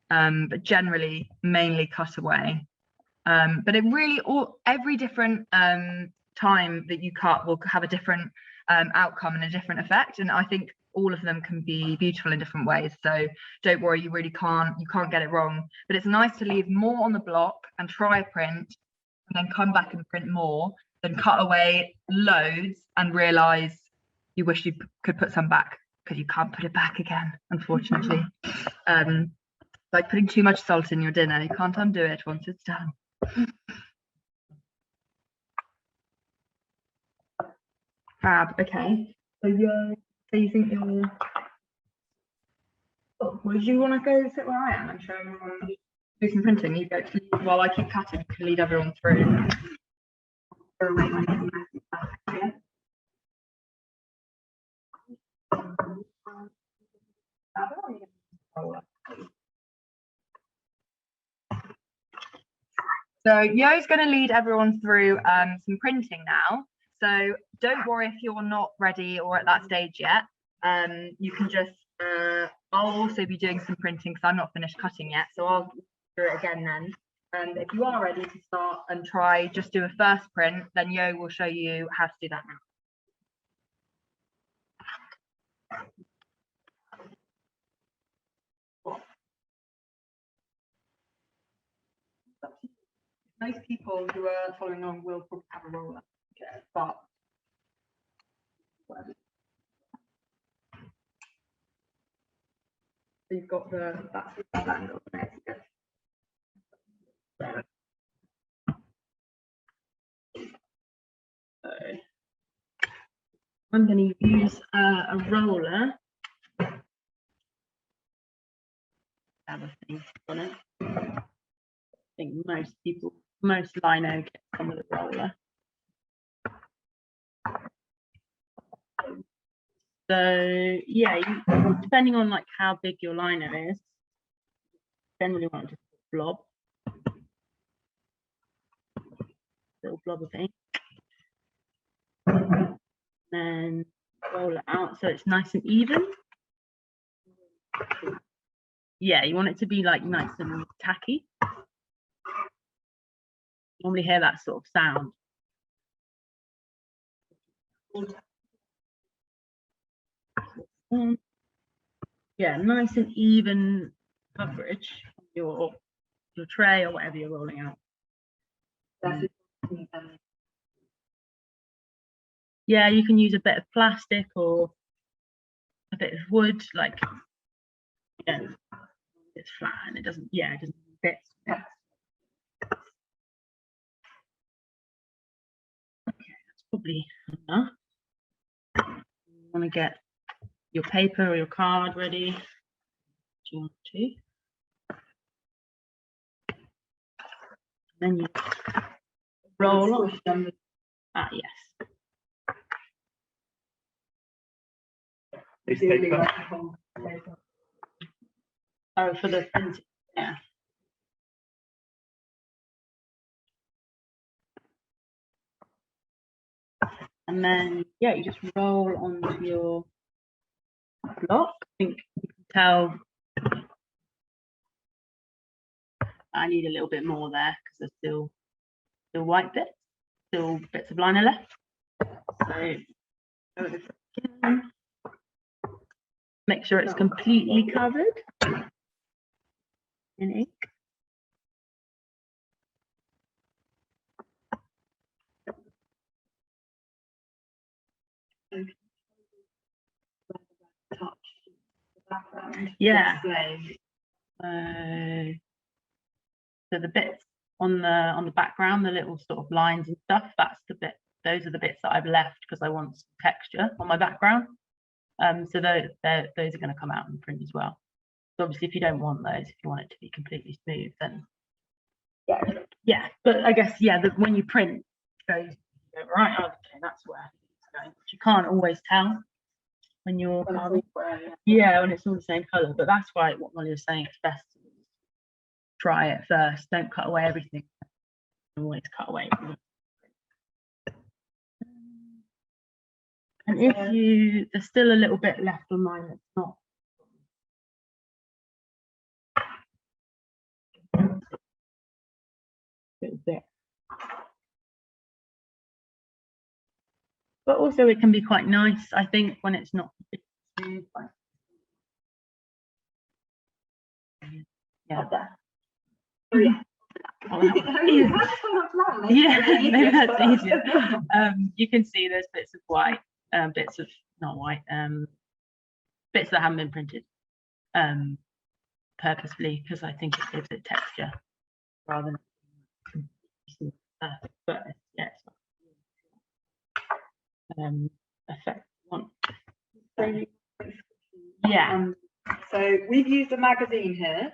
but generally mainly cut away. But it really, every different time that you cut will have a different outcome and a different effect, and I think all of them can be beautiful in different ways. So don't worry, you can't get it wrong. But it's nice to leave more on the block and try a print, and then come back and print more, than cut away loads and realize you wish you could put some back, because you can't put it back again, unfortunately. Like putting too much salt in your dinner, you can't undo it once it's done. Fab. Okay, so you think you're, well, do you want to go sit where I am and show everyone, do some printing? You go while I keep cutting, I can lead everyone through. So Yo's going to lead everyone through some printing now. So don't worry if you're not ready or at that stage yet. You can just, I'll also be doing some printing because I'm not finished cutting yet. So I'll do it again then. And if you are ready to start and try, just do a first print, then Yo will show you how to do that now. Most people who are following on will probably have a roller, but so you've got that's so I'm going to use a roller. Other things on it. I think most lino gets on with a roller. So yeah, depending on like how big your lino is, generally want to just blob, little blob of ink, then roll it out so it's nice and even. Yeah, you want it to be like nice and tacky. Normally hear that sort of sound. Yeah, nice and even coverage of your tray or whatever you're rolling out. Yeah, you can use a bit of plastic or a bit of wood, like, yeah, it's flat and it doesn't fit. Okay, that's probably enough. You want to get your paper or your card ready. Do you want to? Then you roll on. Ah, yes. This paper. Oh, for the printing, yeah. And then, yeah, you just roll onto your block. I think you can tell I need a little bit more there because there's still white bits, still bits of lino left. So go this again. Make sure it's completely covered in ink. background? Yeah. Explain. So the bits on the background, the little sort of lines and stuff, that's the bit. Those are the bits that I've left because I want some texture on my background. So those are going to come out in print as well. So obviously, if you don't want those, if you want it to be completely smooth, then yeah. But I guess when you print, it goes right. Okay, that's where it's going. But you can't always tell when you're carving. When it's all the same color. But that's why what Molly was saying, it's best to try it first. Don't cut away everything. Always cut away. And if there's still a little bit left on mine that's not. Little bit. But also it can be quite nice, I think, when it's not smooth. Yeah. Maybe that's easier. You can see there's bits of white, bits of not white, bits that haven't been printed purposefully, because I think it gives it texture rather than but yeah, it's effect one. So we've used a magazine here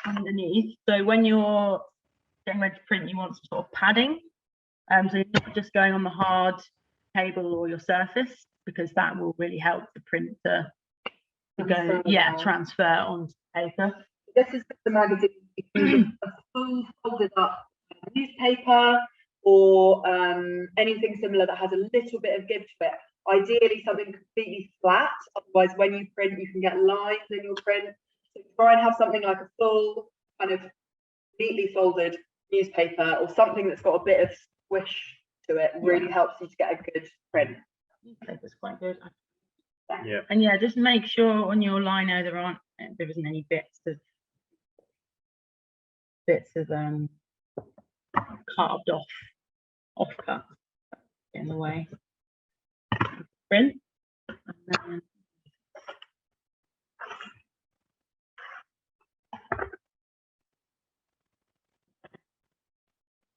underneath. So when you're getting ready to print, you want some sort of padding. So you're not just going on the hard table or your surface, because that will really help the print to transfer onto paper. This is the magazine. A full folded up newspaper or anything similar that has a little bit of give to it. Ideally something completely flat, otherwise when you print you can get lines in your print. So try and have something like a full kind of neatly folded newspaper or something that's got a bit of squish to it. Really helps you to get a good print. Newspaper's quite good. Yeah. And just make sure on your lino there isn't any bits of carved off cut in the way. Print.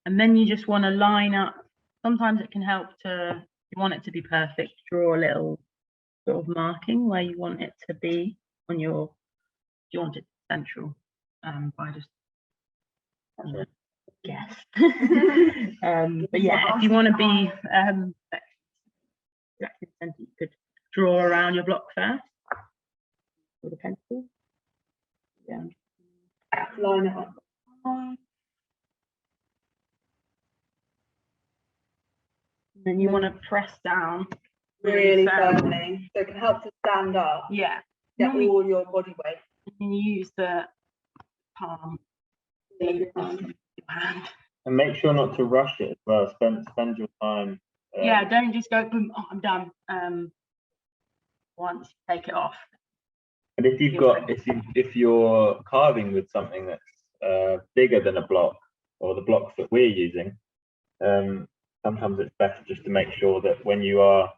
And then you just want to line up. Sometimes it can help if you want it to be perfect, draw a little sort of marking where you want it to be on your, if you want it central, by just guess. But yeah, if you want to be exactly center, you could draw around your block first with a pencil. Yeah. Line it up. Then you want to press down really firmly, so it can help to stand up. Yeah. Get all your body weight. And you use the palm. Your hand. And make sure not to rush it as well. Spend your time. Don't just go boom. Oh, I'm done. Once you take it off. And if you've got if you're carving with something that's bigger than a block, or the blocks that we're using, sometimes it's best just to make sure that when you are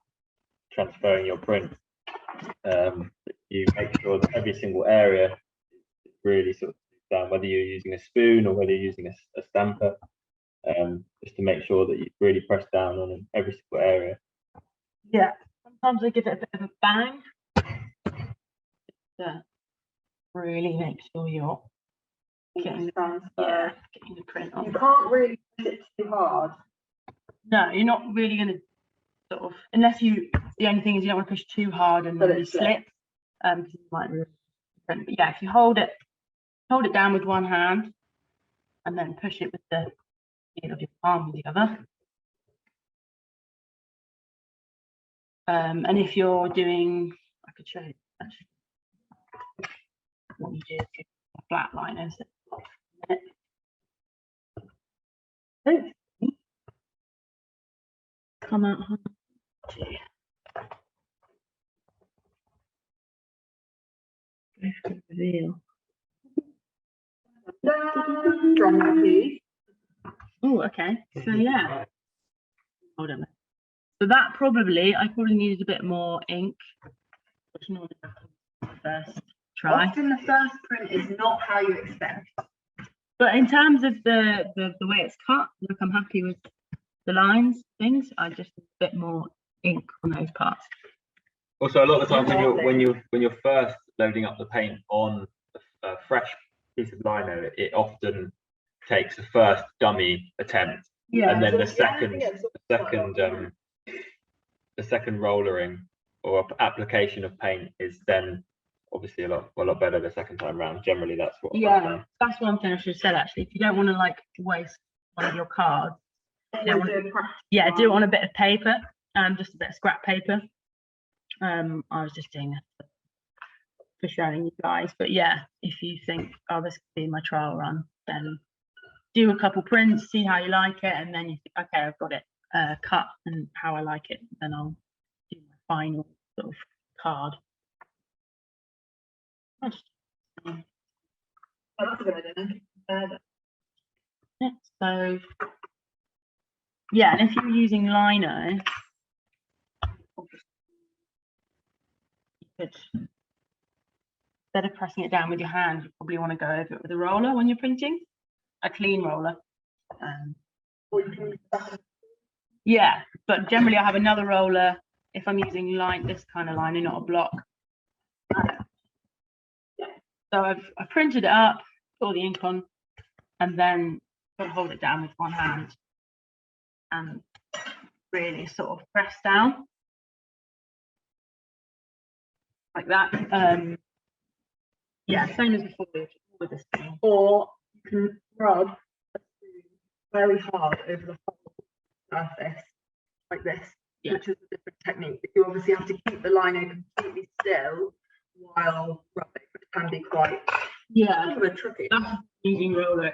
transferring your print, you make sure that every single area is really sort of down, whether you're using a spoon or whether you're using a stamper, just to make sure that you really press down on every single area. Yeah, sometimes I give it a bit of a bang to really make sure you're getting the print on. You can't really push it too hard. No, you're not really going to sort of, unless the only thing is you don't want to push too hard and really slip, because you might ruin the print. But yeah, if you hold it down with one hand and then push it with the heel of your palm with the other. And if you're doing, I could show you actually what you do if you're flat liners. Come out hard. Go for the reveal. Drum piece. Oh, okay. So yeah. Hold on. So that I probably needed a bit more ink. first try. Often the first print is not how you expect. But in terms of the way it's cut, look, I'm happy with the lines, things. I just a bit more ink on those parts. Also, a lot of the time when you're first loading up the paint on a fresh piece of lino, it often takes the first dummy attempt, and then the second rollering or application of paint is then obviously a lot better the second time round. Generally, that's what. Yeah, that's one thing I should have said actually. If you don't want to like waste one of your cards, do it on a bit of paper, just a bit of scrap paper. I was just doing it for showing you guys, but yeah, if you think, oh, this could be my trial run, then do a couple prints, see how you like it, and then you think, okay, I've got it cut and how I like it, then I'll do my final sort of card. Oh, that's a good idea. Yeah, so yeah, and if you're using lino, you could, instead of pressing it down with your hand, you probably want to go over it with a roller when you're printing, a clean roller. Yeah, but generally I have another roller if I'm using this kind of lino, not a block. So I've printed it up, put all the ink on, and then got to hold it down with one hand and really sort of press down like that. Yeah, same as before with this thing. Or you can rub Very hard over the whole surface like this, which is a different technique. But you obviously have to keep the lino completely still while rubbing, which can be quite tricky. That's using roller.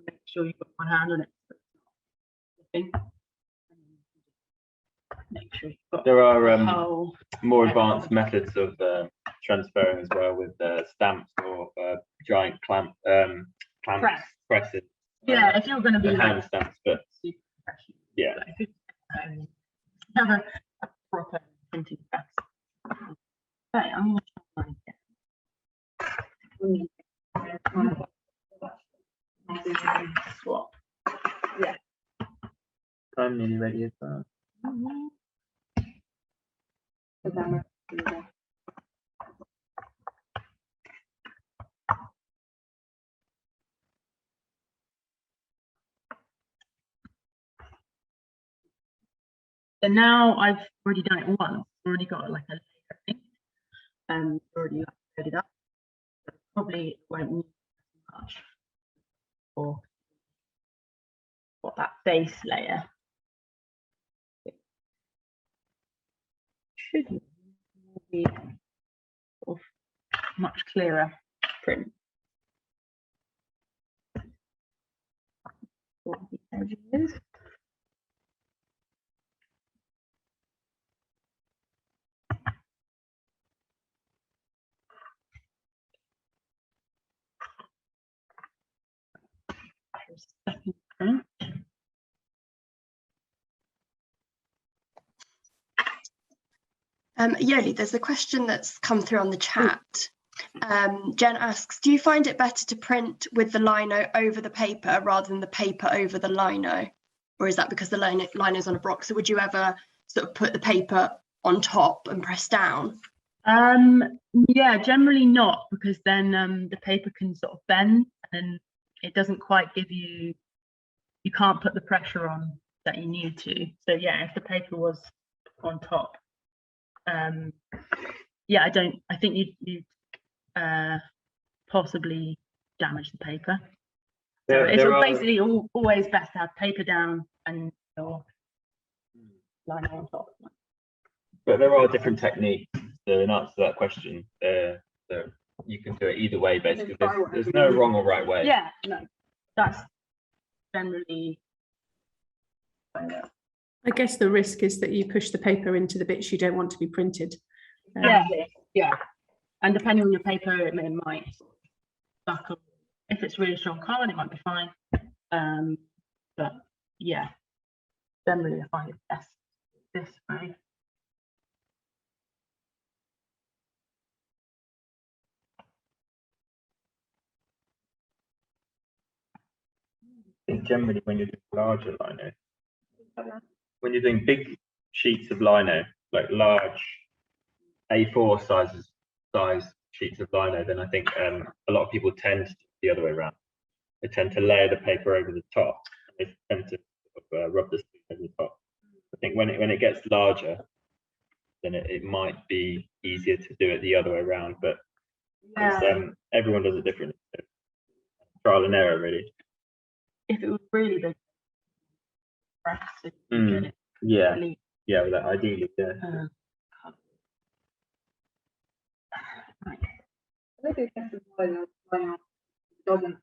Make sure you've got one hand on it. Make sure you've got there are more advanced methods of transferring as well with stamps or giant clamp presses. Yeah, if you're going to be hand stamps, but yeah, have a proper printing press. Okay, I'm going to try mine again. Swap. Yeah. I'm nearly ready as well. So now I've already done it once. Already got like a layer thing, already loaded up. So probably won't need much for that base layer. It should be sort of much clearer print. What the edge is. Second print. Yoli, there's a question that's come through on the chat. Jen asks, do you find it better to print with the lino over the paper rather than the paper over the lino? Or is that because the lino is on a block? So would you ever sort of put the paper on top and press down? Yeah, generally not, because then the paper can sort of bend and it doesn't quite give you, you can't put the pressure on that you need to. So yeah, if the paper was on top, yeah, I think you'd possibly damage the paper. So it's basically always best to have paper down and your lino on top. But there are different techniques to answer that question. You can do it either way, basically. There's no wrong or right way. Yeah, no, that's generally. I guess the risk is that you push the paper into the bits you don't want to be printed. Yeah, and depending on your paper, it might buckle. If it's really strong card, it might be fine. But yeah, generally I find it best this way. think generally when you're doing larger lino, when you're doing big sheets of lino, like large A4 size sheets of lino, then I think a lot of people tend to do the other way around. They tend to layer the paper over the top. They tend to rub the sleeve over the top. I think when it gets larger, then it might be easier to do it the other way around. But everyone does it differently. So trial and error, really. If it was really big, press to get it. Yeah, really, yeah. Well, ideally, yeah. Right. Maybe it's just doesn't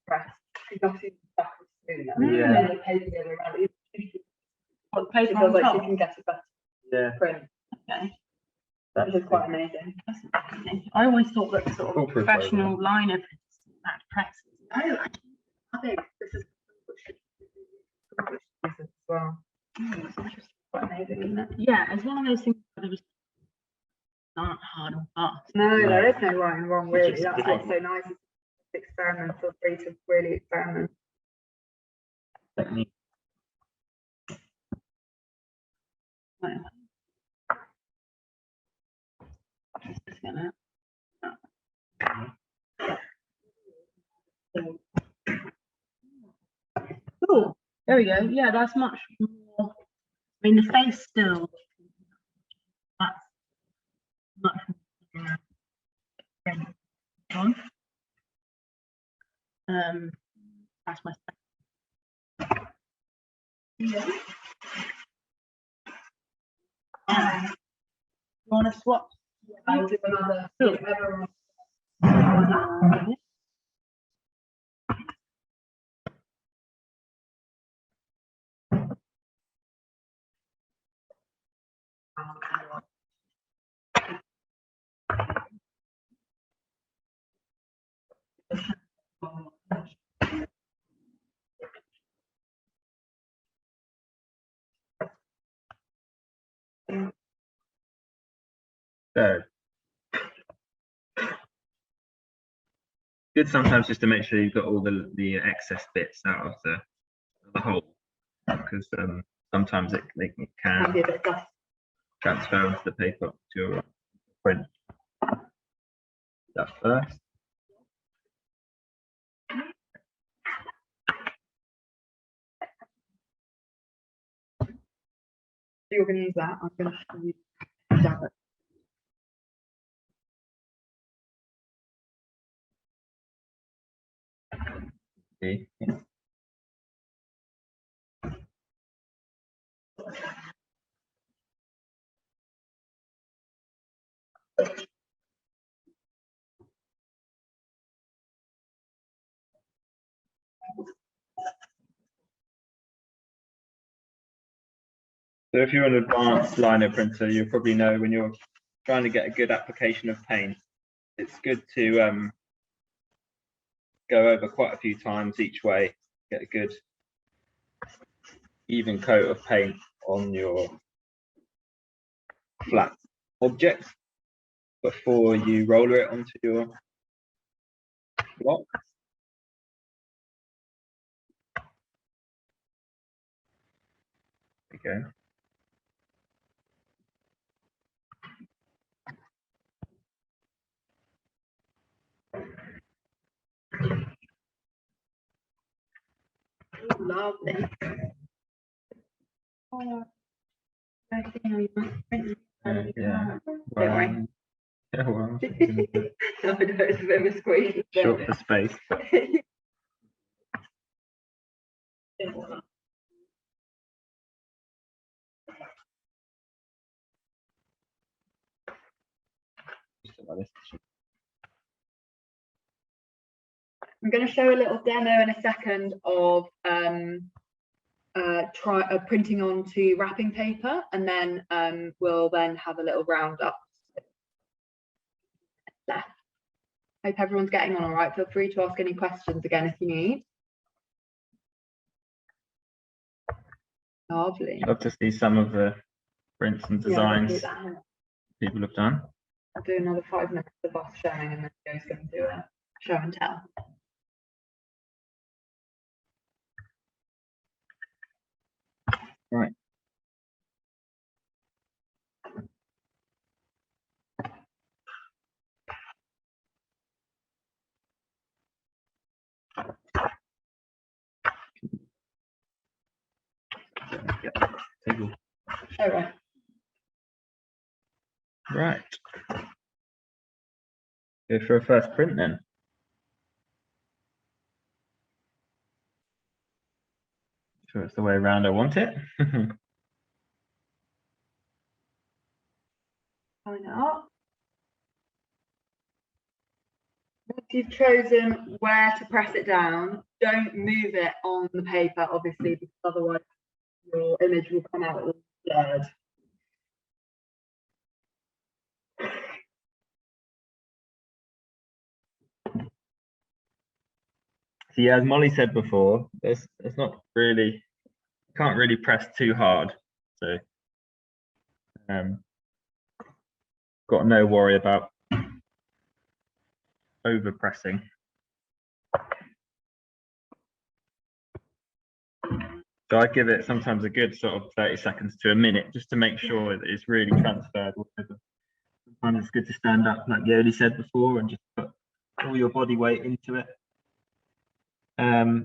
press. She's obviously stuck with sooner. Yeah. And then the paper the other way around. What, the paper She on feels like top? she can get a better Yeah. print, Okay. which is quite amazing. That's interesting. I always thought that sort of Foolproof professional liner printers had press. I think this is as well. Quite amazing, isn't it? Yeah, it's one of those things where there was not hard or fast. No, No. there is no right and wrong, It's really. just- That's it's what's like- so nice. Is experiment. Feel free to really experiment. Technique. Just gonna. Cool. There we go. Yeah, that's much more. I mean, the face still. That's much more. On. That's my. Yeah. You want to swap? I'll do another. Cool. Everyone. So good sometimes just to make sure you've got all the excess bits out of the hole, because sometimes it can Be a bit dust. transfer onto the paper to your print. That first. You're going to use that. I'm going to show you. Dab it. Okay. So if you're an advanced lino printer, you'll probably know when you're trying to get a good application of paint, it's good to go over quite a few times each way, get a good even coat of paint on your flat object before you roller it onto your block. Okay. Lovely. Oh, I see how you must print. Yeah. Don't worry. Yeah, well, No, it's a bit of a squeeze. short for space. But I'm going to show a little demo in a second of printing onto wrapping paper, and then we'll then have a little roundup left. Hope everyone's getting on all right. Feel free to ask any questions again if you need. Lovely. love to see some of the prints and Yeah, I'll do designs that. people have done. I'll do another 5 minutes of us showing, and then Joe's going to do a show and tell. Right. Table. All right. Right. Go for a first print then. Sure it's the way around I want it. Line it up. Once you've chosen where to press it down, don't move it on the paper, obviously, because otherwise your image will come out all blurred. So yeah, as Molly said before, it's not really, can't really press too hard. So got no worry about over pressing. So I give it sometimes a good sort of 30 seconds to a minute just to make sure that it's really transferred. Sometimes it's good to stand up, like Yoli said before, and just put all your body weight into it.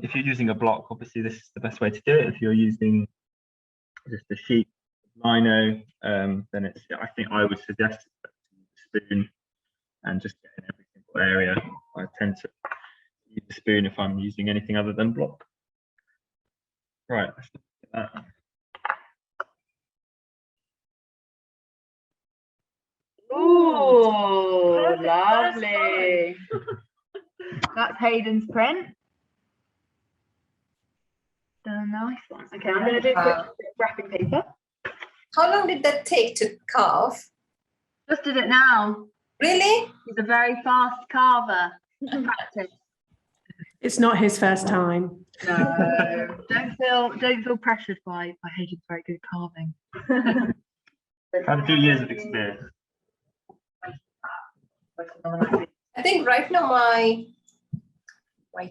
If you're using a block, obviously this is the best way to do it. If you're using just a sheet of lino, then it's, I think I would suggest a spoon and just get in every single area. I tend to use a spoon if I'm using anything other than block. Right, let's look at that. Oh, lovely. That's Haydn's print. The nice one. Okay, I'm going to do a quick wrapping paper. How long did that take to carve? Just did it now. Really? He's a very fast carver. Practice. It's not his first time. No, don't feel pressured by Haydn's very good carving. Had a few years of experience. I think right now my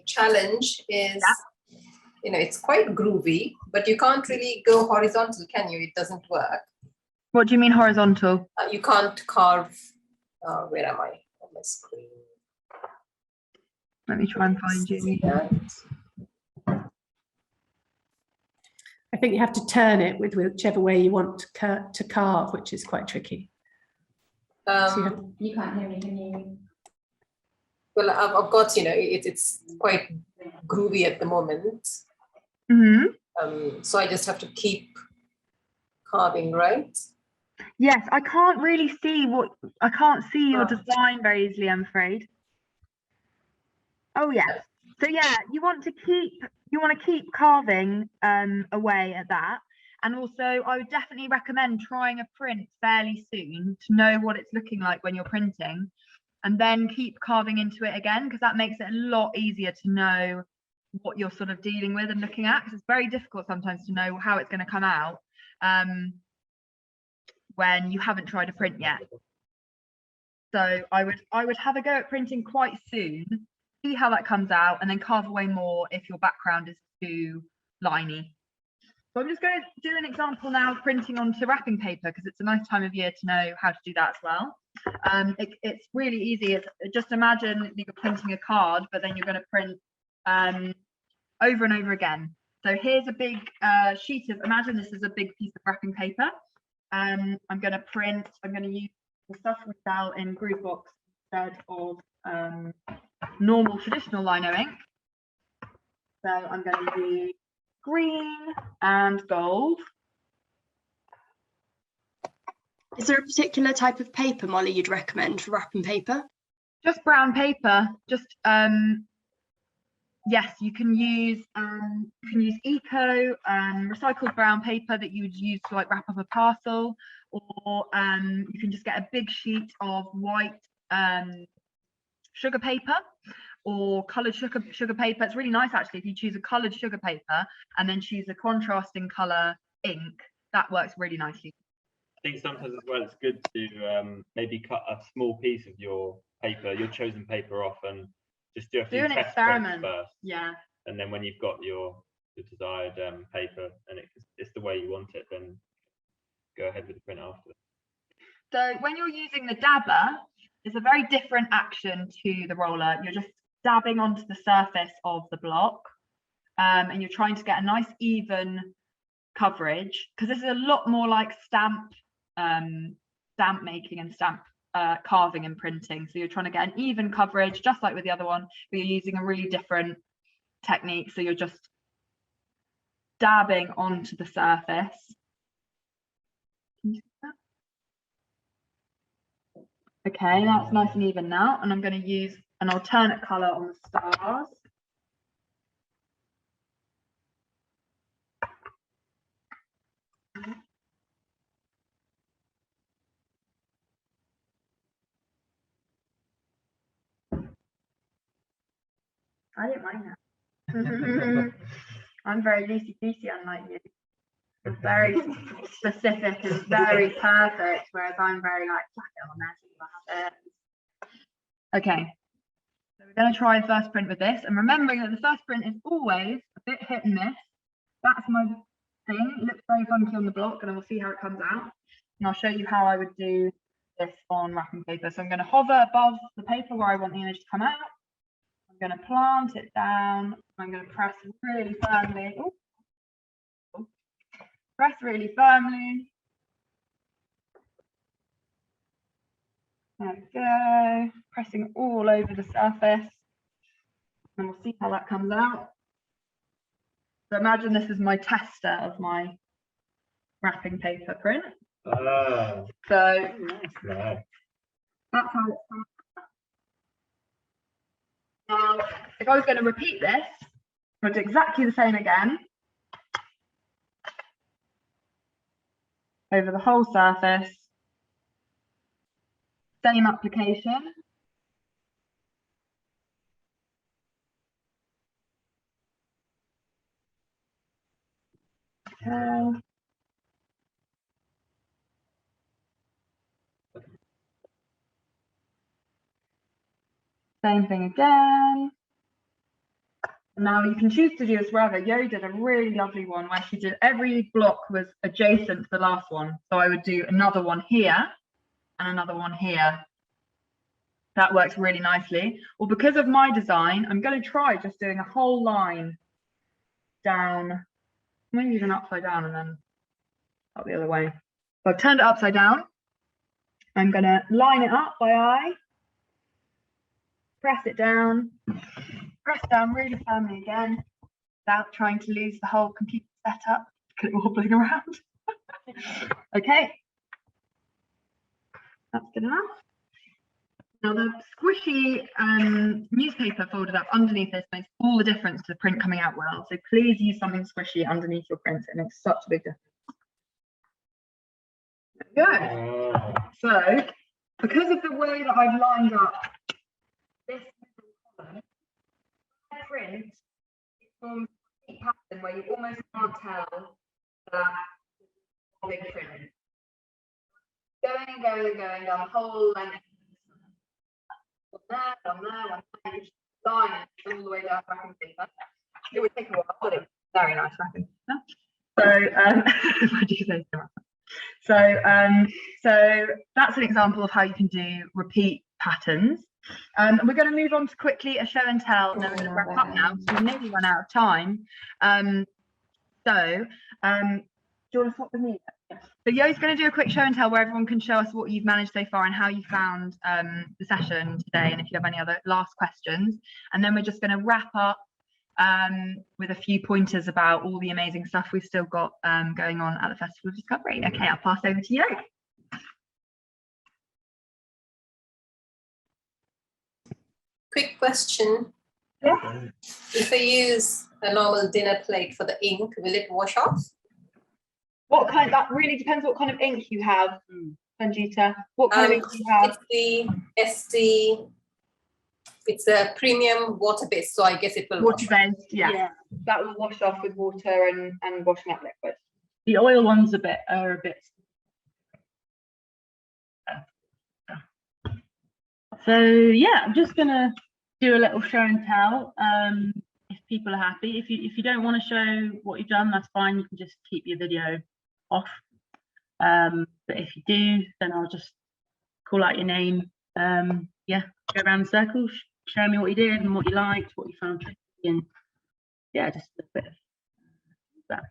challenge is, you know, it's quite groovy, but you can't really go horizontal, can you? It doesn't work. What do you mean horizontal? You can't carve. Where am I on my screen? Let me try and find you. I think you have to turn it with whichever way you want to carve, which is quite tricky. You can't hear me, can you? Well, I've got, you know, it's quite groovy at the moment. Mm-hmm. So I just have to keep carving, right? Yes, I can't really see I can't see your design very easily, I'm afraid. Oh yeah. So yeah, you want to keep carving away at that. And also I would definitely recommend trying a print fairly soon to know what it's looking like when you're printing, and then keep carving into it again, because that makes it a lot easier to know what you're sort of dealing with and looking at, because it's very difficult sometimes to know how it's going to come out when you haven't tried a print yet. So I would have a go at printing quite soon, see how that comes out, and then carve away more if your background is too liney. So I'm just going to do an example now of printing onto wrapping paper, because it's a nice time of year to know how to do that as well. It's really easy. Just imagine that you're printing a card, but then you're going to print over and over again. So here's a big sheet of, imagine this is a big piece of wrapping paper. I'm going to use the stuff we sell in Gruuve Box instead of normal traditional lino ink. So I'm going to use green and gold. Is there a particular type of paper, Molly, you'd recommend for wrapping paper? Just brown paper. Just yes, you can use eco recycled brown paper that you would use to like wrap up a parcel, or you can just get a big sheet of white sugar paper or coloured sugar paper. It's really nice actually if you choose a coloured sugar paper and then choose a contrasting colour ink. That works really nicely. I think sometimes as well it's good to maybe cut a small piece of your paper, your chosen paper off, and just do a few an test experiment prints first. Yeah. And then when you've got your desired paper, and it's the way you want it, then go ahead with the print after. So when you're using the dabber, it's a very different action to the roller. You're just dabbing onto the surface of the block, and you're trying to get a nice even coverage, because this is a lot more like stamp making and stamp carving and printing. So you're trying to get an even coverage, just like with the other one, but you're using a really different technique. So you're just dabbing onto the surface. Can you see that? Okay, that's nice and even now, and I'm going to use an alternate color on the stars. I don't mind that. I'm very loosey-goosey, unlike you. It's very specific and very perfect, whereas I'm very like, jack it on there, see what happens. Okay, so we're going to try first print with this, and remembering that the first print is always a bit hit and miss. That's my thing. It looks very funky on the block, and then we'll see how it comes out. And I'll show you how I would do this on wrapping paper. So I'm going to hover above the paper where I want the image to come out. I'm going to plant it down. I'm going to press really firmly. Ooh. Press really firmly. There we go. Pressing all over the surface. And we'll see how that comes out. So imagine this is my tester of my wrapping paper print. Oh, So nice. that's how it comes out. Now, if I was going to repeat this, I'd do exactly the same again. Over the whole surface. Same application. Okay. Same thing again. Now you can choose to do this wherever. Yoli did a really lovely one where she did every block was adjacent to the last one. So I would do another one here and another one here. That works really nicely. Well, because of my design, I'm going to try just doing a whole line down, maybe even upside down and then up the other way. So I've turned it upside down. I'm going to line it up by eye, press it down, press down really firmly again, without trying to lose the whole computer setup, because it's wobbling around. Okay, that's good enough. Now the squishy newspaper folded up underneath this makes all the difference to the print coming out well. So please use something squishy underneath your print. It makes such a big difference. There we go. So because of the way that I've lined up this column, print, it forms a pattern where you almost can't tell that big print. Going and going and going down the whole length. One there, one there, line all the way down wrapping paper. It would take a while, but it's very nice wrapping paper. So I do say so much. So that's an example of how you can do repeat patterns. We're going to move on to quickly a show and tell, and then we're going to wrap up now because we've nearly run out of time. Do you want to swap with me? So Yo's going to do a quick show and tell where everyone can show us what you've managed so far and how you found the session today, and if you have any other last questions. And then we're just going to wrap up with a few pointers about all the amazing stuff we've still got going on at the Festival of Discovery. Okay, I'll pass over to Yo. Quick question. Yeah. If I use a normal dinner plate for the ink, will it wash off? What kind? That really depends what kind of ink you have, Sanjita. What kind of ink do you have? It's the it's a premium water-based, so I guess it will wash off. Water-based, yeah. That will wash off with water and washing up liquid. The oil ones are a bit. So yeah, I'm just gonna do a little show and tell. If people are happy. If you don't want to show what you've done, that's fine. You can just keep your video off. But if you do, then I'll just call out your name. Yeah, go around the circle, show me what you did and what you liked, what you found tricky, and yeah, just a bit of that.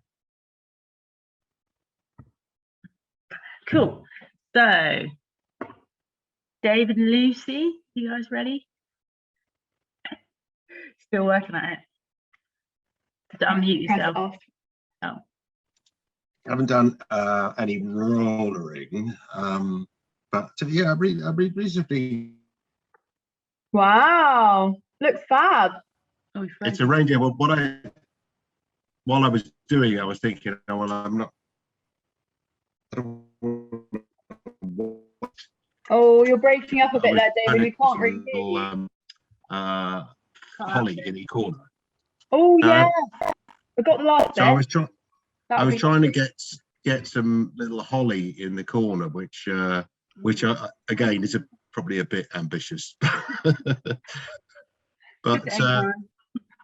Cool. So, David and Lucy, you guys ready? Still working at it. To unmute yourself. Oh. I haven't done any rollering, but yeah, I read reasonably. Wow, looks fab. Oh, it's a reindeer. Well, while I was doing it, I was thinking, oh, well, I'm not. Oh, you're breaking up a bit there, David. We can't really hear you. Holly in the corner. Oh yeah, I got the last bit. So I was trying to get some little holly in the corner, which again is probably a bit ambitious. But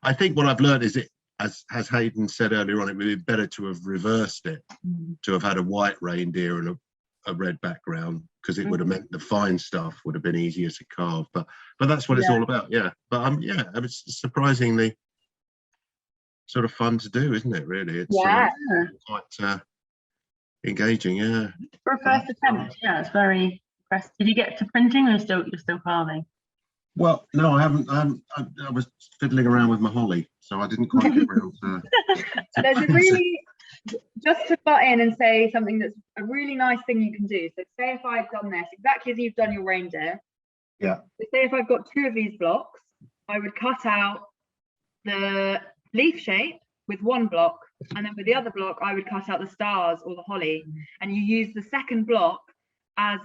I think what I've learned is as Haydn said earlier on, it would be better to have reversed it, to have had a white reindeer and a red background, because it would have meant the fine stuff would have been easier to carve. But that's what it's all about, yeah. But it's surprisingly sort of fun to do, isn't it? Really, it's quite engaging, yeah. For a first attempt, yeah, it's very impressive. Did you get to printing, or you're still carving? Well, no, I haven't. I was fiddling around with my holly, so I didn't quite get around to. There's a really, just to butt in and say something that's a really nice thing you can do. So say if I've done this exactly as you've done your reindeer. Yeah. So say if I've got 2 of these blocks, I would cut out the leaf shape with 1 block, and then with the other block I would cut out the stars or the holly, and you use the second block as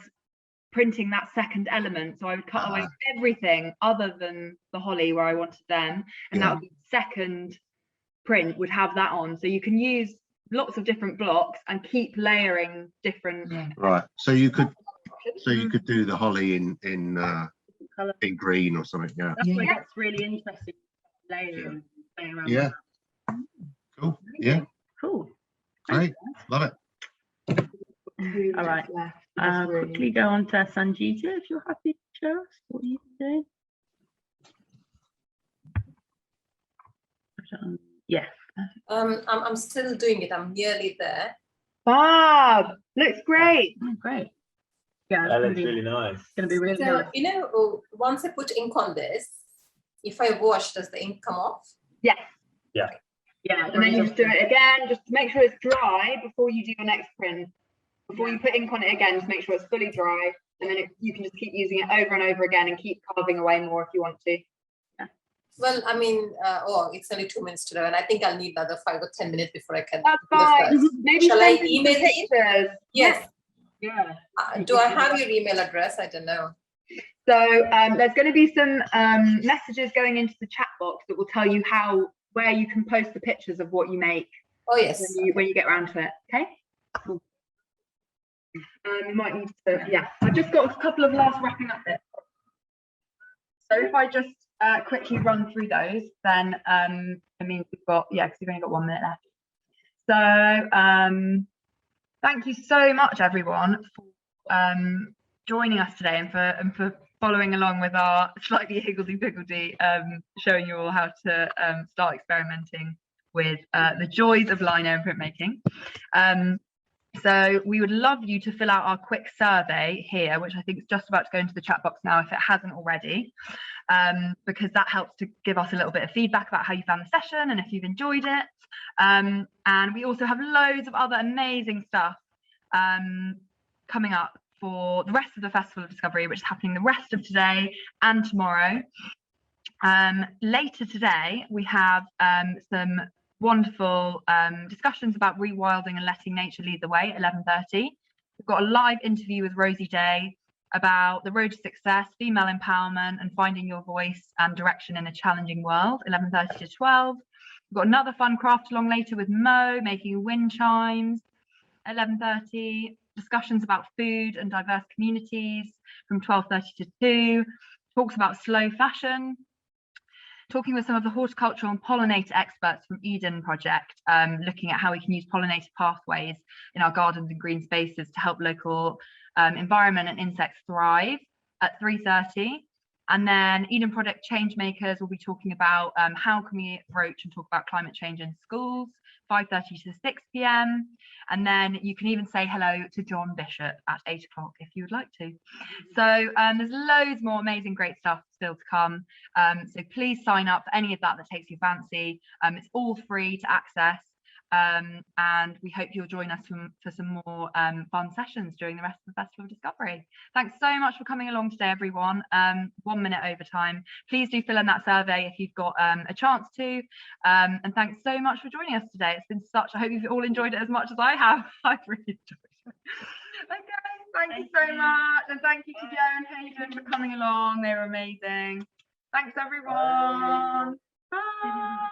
printing that second element. So I would cut away everything other than the holly where I wanted them, and that would be second print would have that on. So you can use lots of different blocks and keep layering different. Right. So you could do the holly in green or something. Yeah. That's where it gets really interesting. Layering. Around. Yeah. Cool. Yeah. Cool. Great. Love it. All right. Quickly go on to Sanjita, if you're happy to show us what you can do. Yes. I'm still doing it. I'm nearly there. Fab. Looks great. Oh, great. Yeah, that looks really nice. It's going to be really So, nice. Once I put ink on this, if I wash, does the ink come off? Yes. Yeah. Yeah, and then you just do it again, just to make sure it's dry before you do your next print. Before you put ink on it again, just make sure it's fully dry, and then you can just keep using it over and over again and keep carving away more if you want to. Yeah. Well, I mean, it's only 2 minutes to do, and I think I'll need another 5 or 10 minutes before I can. That's fine. Maybe shall I email it? Yes. Yeah. Do I have your email address? I don't know. So there's going to be some messages going into the chat box that will tell you where you can post the pictures of what you make. Oh yes. When you get around to it. Okay. Cool. You might need to. Yeah. I've just got a couple of last wrapping up bits. So if I just quickly run through those, then I mean we've got because we've only got 1 minute left. So thank you so much everyone for joining us today and for following along with our slightly higgledy-piggledy showing you all how to start experimenting with the joys of lino and printmaking. So we would love you to fill out our quick survey here, which I think is just about to go into the chat box now if it hasn't already, because that helps to give us a little bit of feedback about how you found the session and if you've enjoyed it. And we also have loads of other amazing stuff coming up for the rest of the Festival of Discovery, which is happening the rest of today and tomorrow. Later today, we have some wonderful discussions about rewilding and letting nature lead the way at 11:30. We've got a live interview with Rosie Day about the road to success, female empowerment and finding your voice and direction in a challenging world, 11:30 to 12. We've got another fun craft along later with Mo making wind chimes, 11:30. Discussions about food and diverse communities from 12:30 to 2. Talks about slow fashion. talking with some of the horticultural and pollinator experts from Eden Project, looking at how we can use pollinator pathways in our gardens and green spaces to help local environment and insects thrive at 3:30. And then Eden Project Changemakers will be talking about how can we approach and talk about climate change in schools, 5:30 to 6 p.m. And then you can even say hello to John Bishop at 8 o'clock if you would like to. So there's loads more amazing, great stuff still to come. So please sign up for any of that takes your fancy. It's all free to access. And we hope you'll join us for some more fun sessions during the rest of the Festival of Discovery. Thanks so much for coming along today, everyone. 1 minute overtime. Please do fill in that survey if you've got a chance to. And thanks so much for joining us today. It's been I hope you've all enjoyed it as much as I have. I've really enjoyed it. Okay, thank you so much. And thank you to Joe and Haydn for coming along. They were amazing. Thanks, everyone. Bye.